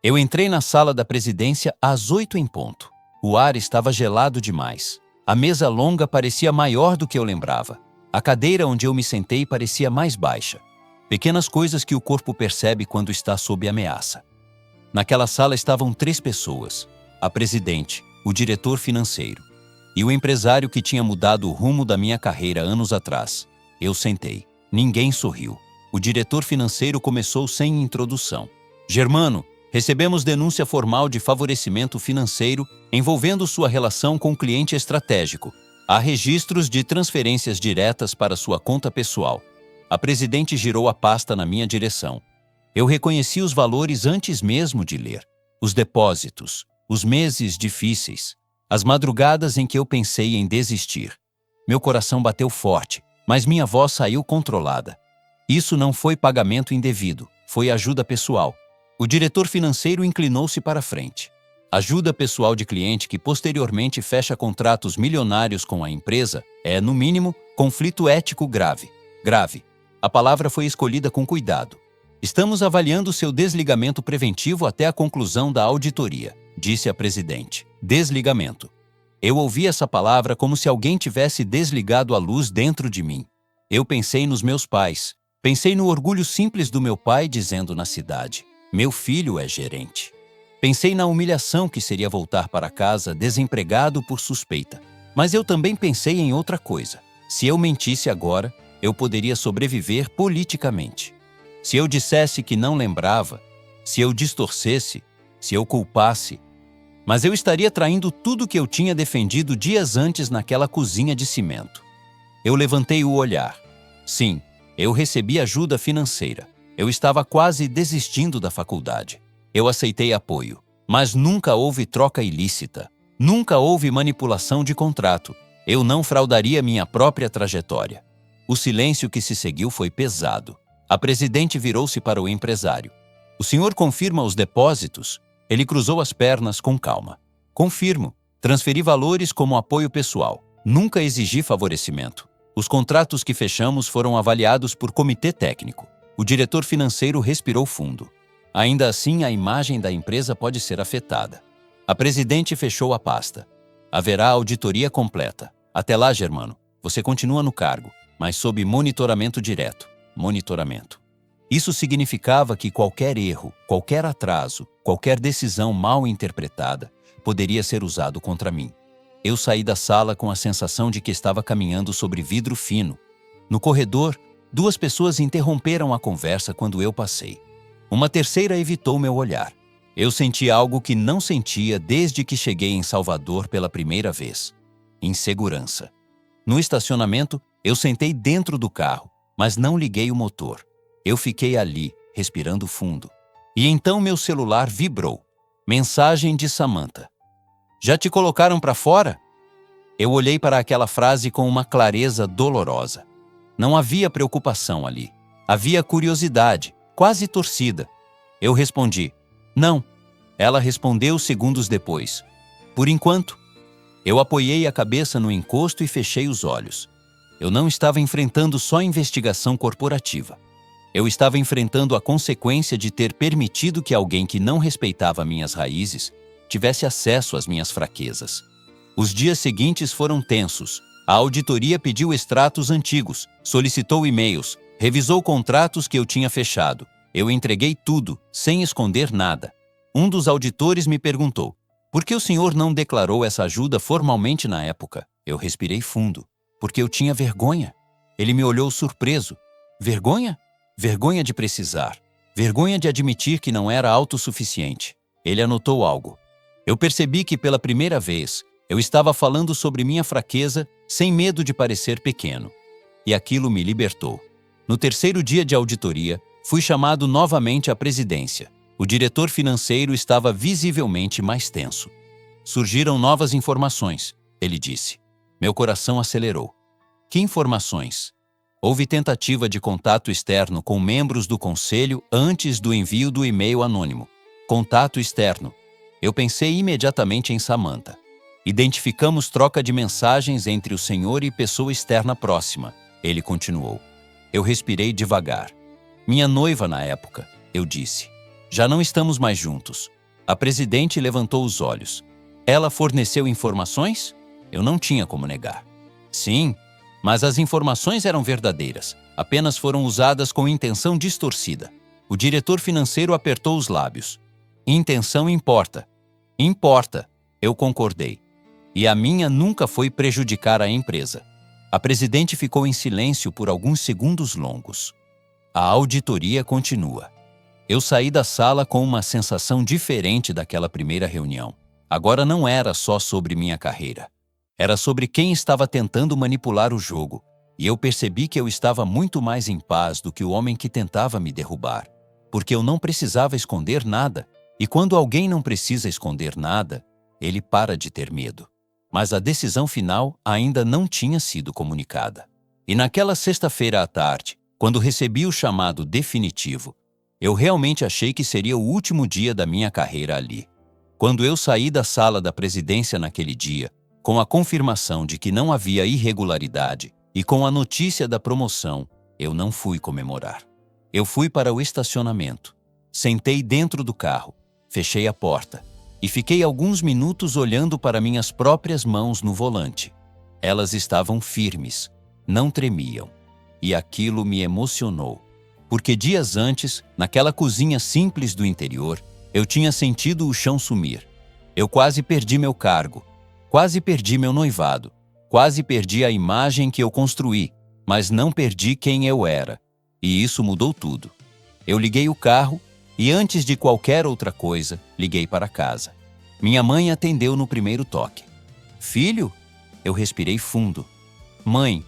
Eu entrei na sala da presidência às 8 em ponto. O ar estava gelado demais. A mesa longa parecia maior do que eu lembrava. A cadeira onde eu me sentei parecia mais baixa. Pequenas coisas que o corpo percebe quando está sob ameaça. Naquela sala estavam 3 pessoas: a presidente, o diretor financeiro e o empresário que tinha mudado o rumo da minha carreira anos atrás. Eu sentei. Ninguém sorriu. O diretor financeiro começou sem introdução. Germano, recebemos denúncia formal de favorecimento financeiro envolvendo sua relação com cliente estratégico. Há registros de transferências diretas para sua conta pessoal. A presidente girou a pasta na minha direção. Eu reconheci os valores antes mesmo de ler. Os depósitos, os meses difíceis, as madrugadas em que eu pensei em desistir. Meu coração bateu forte, mas minha voz saiu controlada. Isso não foi pagamento indevido, foi ajuda pessoal. O diretor financeiro inclinou-se para frente. Ajuda pessoal de cliente que posteriormente fecha contratos milionários com a empresa é, no mínimo, conflito ético grave. Grave. A palavra foi escolhida com cuidado. Estamos avaliando seu desligamento preventivo até a conclusão da auditoria, disse a presidente. Desligamento. Eu ouvi essa palavra como se alguém tivesse desligado a luz dentro de mim. Eu pensei nos meus pais. Pensei no orgulho simples do meu pai dizendo na cidade: meu filho é gerente. Pensei na humilhação que seria voltar para casa desempregado por suspeita. Mas eu também pensei em outra coisa. Se eu mentisse agora, eu poderia sobreviver politicamente. Se eu dissesse que não lembrava, se eu distorcesse, se eu culpasse, mas eu estaria traindo tudo que eu tinha defendido dias antes naquela cozinha de cimento. Eu levantei o olhar. Sim, eu recebi ajuda financeira. Eu estava quase desistindo da faculdade. Eu aceitei apoio, mas nunca houve troca ilícita. Nunca houve manipulação de contrato. Eu não fraudaria minha própria trajetória. O silêncio que se seguiu foi pesado. A presidente virou-se para o empresário. O senhor confirma os depósitos? Ele cruzou as pernas com calma. Confirmo. Transferi valores como apoio pessoal. Nunca exigi favorecimento. Os contratos que fechamos foram avaliados por comitê técnico. O diretor financeiro respirou fundo. Ainda assim, a imagem da empresa pode ser afetada. A presidente fechou a pasta. Haverá auditoria completa. Até lá, Germano, você continua no cargo, mas sob monitoramento direto. Monitoramento. Isso significava que qualquer erro, qualquer atraso, qualquer decisão mal interpretada poderia ser usado contra mim. Eu saí da sala com a sensação de que estava caminhando sobre vidro fino. No corredor, 2 pessoas interromperam a conversa quando eu passei. Uma terceira evitou meu olhar. Eu senti algo que não sentia desde que cheguei em Salvador pela primeira vez: insegurança. No estacionamento, eu sentei dentro do carro, mas não liguei o motor. Eu fiquei ali, respirando fundo. E então meu celular vibrou. Mensagem de Samantha. Já te colocaram para fora? Eu olhei para aquela frase com uma clareza dolorosa. Não havia preocupação ali. Havia curiosidade, quase torcida. Eu respondi: não. Ela respondeu segundos depois: por enquanto. Eu apoiei a cabeça no encosto e fechei os olhos. Eu não estava enfrentando só investigação corporativa. Eu estava enfrentando a consequência de ter permitido que alguém que não respeitava minhas raízes tivesse acesso às minhas fraquezas. Os dias seguintes foram tensos. A auditoria pediu extratos antigos, solicitou e-mails, revisou contratos que eu tinha fechado. Eu entreguei tudo, sem esconder nada. Um dos auditores me perguntou: por que o senhor não declarou essa ajuda formalmente na época? Eu respirei fundo. Porque eu tinha vergonha. Ele me olhou surpreso. Vergonha? Vergonha de precisar. Vergonha de admitir que não era autossuficiente. Ele anotou algo. Eu percebi que pela primeira vez, Eu estava falando sobre minha fraqueza, sem medo de parecer pequeno. E aquilo me libertou. No terceiro dia de auditoria, fui chamado novamente à presidência. O diretor financeiro estava visivelmente mais tenso. Surgiram novas informações, ele disse. Meu coração acelerou. Que informações? Houve tentativa de contato externo com membros do conselho antes do envio do e-mail anônimo. Contato externo. Eu pensei imediatamente em Samantha. Identificamos troca de mensagens entre o senhor e pessoa externa próxima, ele continuou. Eu respirei devagar. Minha noiva na época, eu disse. Já não estamos mais juntos. A presidente levantou os olhos. Ela forneceu informações? Eu não tinha como negar. Sim, mas as informações eram verdadeiras, apenas foram usadas com intenção distorcida. O diretor financeiro apertou os lábios. Intenção importa. Importa, eu concordei. E a minha nunca foi prejudicar a empresa. A presidente ficou em silêncio por alguns segundos longos. A auditoria continua. Eu saí da sala com uma sensação diferente daquela primeira reunião. Agora não era só sobre minha carreira. Era sobre quem estava tentando manipular o jogo, e eu percebi que eu estava muito mais em paz do que o homem que tentava me derrubar, porque eu não precisava esconder nada, e quando alguém não precisa esconder nada, ele para de ter medo. Mas a decisão final ainda não tinha sido comunicada. E naquela sexta-feira à tarde, quando recebi o chamado definitivo, eu realmente achei que seria o último dia da minha carreira ali. Quando eu saí da sala da presidência naquele dia, com a confirmação de que não havia irregularidade e com a notícia da promoção, eu não fui comemorar. Eu fui para o estacionamento, sentei dentro do carro, fechei a porta e fiquei alguns minutos olhando para minhas próprias mãos no volante. Elas estavam firmes, não tremiam, e aquilo me emocionou, porque dias antes, naquela cozinha simples do interior, eu tinha sentido o chão sumir. Eu quase perdi meu cargo. Quase perdi meu noivado, quase perdi a imagem que eu construí, mas não perdi quem eu era. E isso mudou tudo. Eu liguei o carro e, antes de qualquer outra coisa, liguei para casa. Minha mãe atendeu no primeiro toque. Filho? Eu respirei fundo. Mãe,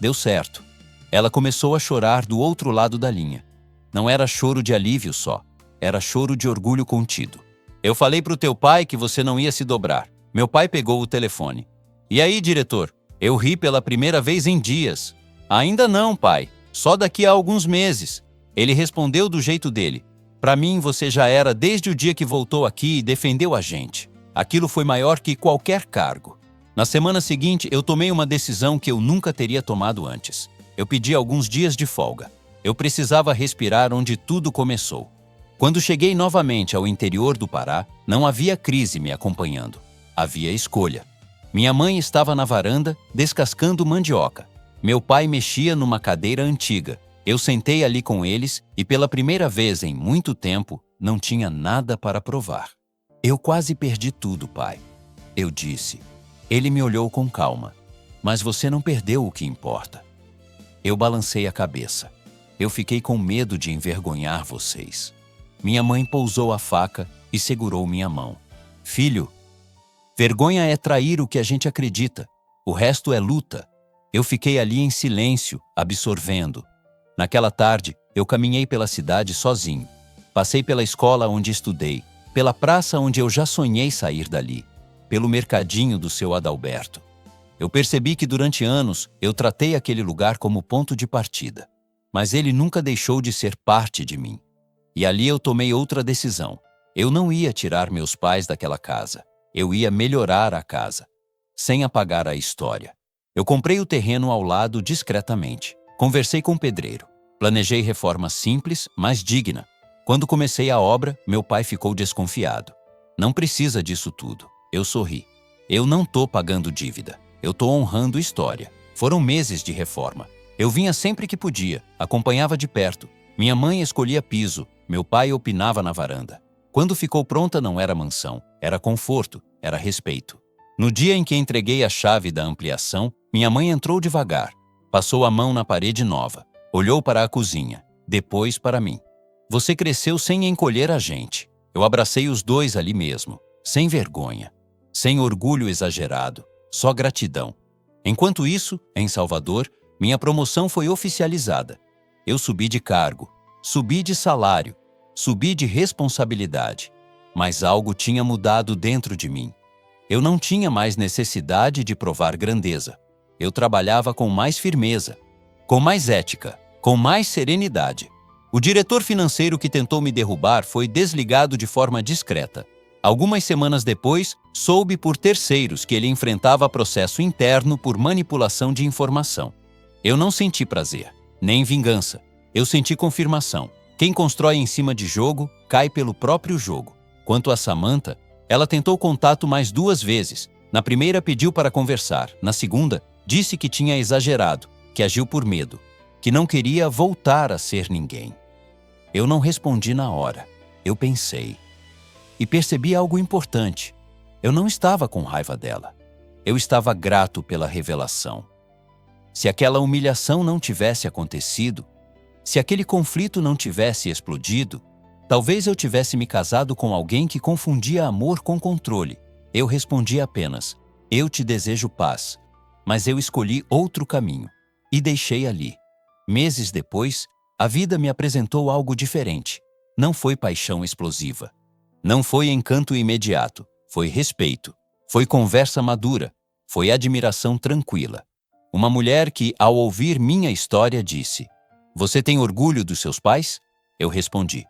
deu certo. Ela começou a chorar do outro lado da linha. Não era choro de alívio só, era choro de orgulho contido. Eu falei para o teu pai que você não ia se dobrar. Meu pai pegou o telefone. E aí, diretor? Eu ri pela primeira vez em dias. Ainda não, pai. Só daqui a alguns meses. Ele respondeu do jeito dele. Para mim, você já era desde o dia que voltou aqui e defendeu a gente. Aquilo foi maior que qualquer cargo. Na semana seguinte, eu tomei uma decisão que eu nunca teria tomado antes. Eu pedi alguns dias de folga. Eu precisava respirar onde tudo começou. Quando cheguei novamente ao interior do Pará, não havia crise me acompanhando. Havia escolha. Minha mãe estava na varanda, descascando mandioca. Meu pai mexia numa cadeira antiga. Eu sentei ali com eles e, pela primeira vez em muito tempo, não tinha nada para provar. Eu quase perdi tudo, pai. Eu disse. Ele me olhou com calma. Mas você não perdeu o que importa. Eu balancei a cabeça. Eu fiquei com medo de envergonhar vocês. Minha mãe pousou a faca e segurou minha mão. Filho, vergonha é trair o que a gente acredita. O resto é luta. Eu fiquei ali em silêncio, absorvendo. Naquela tarde, eu caminhei pela cidade sozinho. Passei pela escola onde estudei, pela praça onde eu já sonhei sair dali, pelo mercadinho do seu Adalberto. Eu percebi que durante anos eu tratei aquele lugar como ponto de partida, mas ele nunca deixou de ser parte de mim. E ali eu tomei outra decisão. Eu não ia tirar meus pais daquela casa. Eu ia melhorar a casa, sem apagar a história. Eu comprei o terreno ao lado discretamente. Conversei com o pedreiro. Planejei reforma simples, mas digna. Quando comecei a obra, meu pai ficou desconfiado. Não precisa disso tudo. Eu sorri. Eu não tô pagando dívida. Eu tô honrando história. Foram meses de reforma. Eu vinha sempre que podia, acompanhava de perto. Minha mãe escolhia piso, meu pai opinava na varanda. Quando ficou pronta não era mansão, era conforto, era respeito. No dia em que entreguei a chave da ampliação, minha mãe entrou devagar, passou a mão na parede nova, olhou para a cozinha, depois para mim. Você cresceu sem encolher a gente. Eu abracei os dois ali mesmo, sem vergonha. sem orgulho exagerado, só gratidão. Enquanto isso, em Salvador, minha promoção foi oficializada. Eu subi de cargo, subi de salário, subi de responsabilidade. Mas algo tinha mudado dentro de mim. Eu não tinha mais necessidade de provar grandeza. Eu trabalhava com mais firmeza, com mais ética, com mais serenidade. O diretor financeiro que tentou me derrubar foi desligado de forma discreta. Algumas semanas depois, soube por terceiros que ele enfrentava processo interno por manipulação de informação. Eu não senti prazer, nem vingança. Eu senti confirmação. Quem constrói em cima de jogo, cai pelo próprio jogo. Quanto a Samantha, ela tentou contato mais 2 vezes. Na primeira pediu para conversar. Na segunda, disse que tinha exagerado, que agiu por medo, que não queria voltar a ser ninguém. Eu não respondi na hora. Eu pensei. E percebi algo importante. Eu não estava com raiva dela. Eu estava grato pela revelação. Se aquela humilhação não tivesse acontecido, se aquele conflito não tivesse explodido, talvez eu tivesse me casado com alguém que confundia amor com controle. Eu respondi apenas, eu te desejo paz, mas eu escolhi outro caminho e deixei ali. Meses depois, a vida me apresentou algo diferente. Não foi paixão explosiva. Não foi encanto imediato. Foi respeito. Foi conversa madura. Foi admiração tranquila. Uma mulher que, ao ouvir minha história, disse: "Você tem orgulho dos seus pais?" Eu respondi: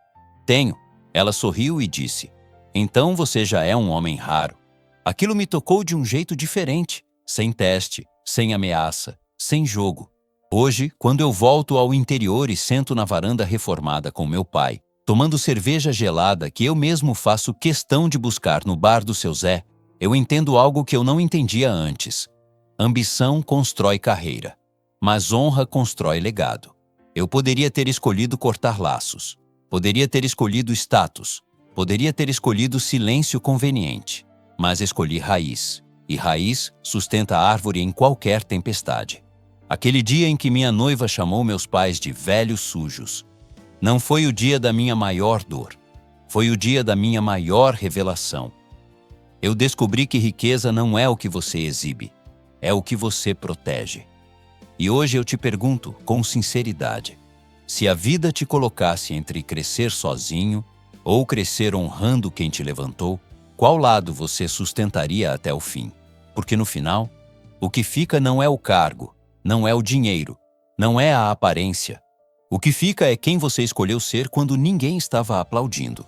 "Tenho." Ela sorriu e disse: "Então você já é um homem raro." Aquilo me tocou de um jeito diferente, sem teste, sem ameaça, sem jogo. Hoje, quando eu volto ao interior e sento na varanda reformada com meu pai, tomando cerveja gelada que eu mesmo faço questão de buscar no bar do seu Zé, eu entendo algo que eu não entendia antes. Ambição constrói carreira, mas honra constrói legado. Eu poderia ter escolhido cortar laços, poderia ter escolhido status, poderia ter escolhido silêncio conveniente, mas escolhi raiz, e raiz sustenta a árvore em qualquer tempestade. Aquele dia em que minha noiva chamou meus pais de velhos sujos, não foi o dia da minha maior dor, foi o dia da minha maior revelação. Eu descobri que riqueza não é o que você exibe, é o que você protege. E hoje eu te pergunto, com sinceridade, se a vida te colocasse entre crescer sozinho ou crescer honrando quem te levantou, qual lado você sustentaria até o fim? Porque no final, o que fica não é o cargo, não é o dinheiro, não é a aparência. O que fica é quem você escolheu ser quando ninguém estava aplaudindo.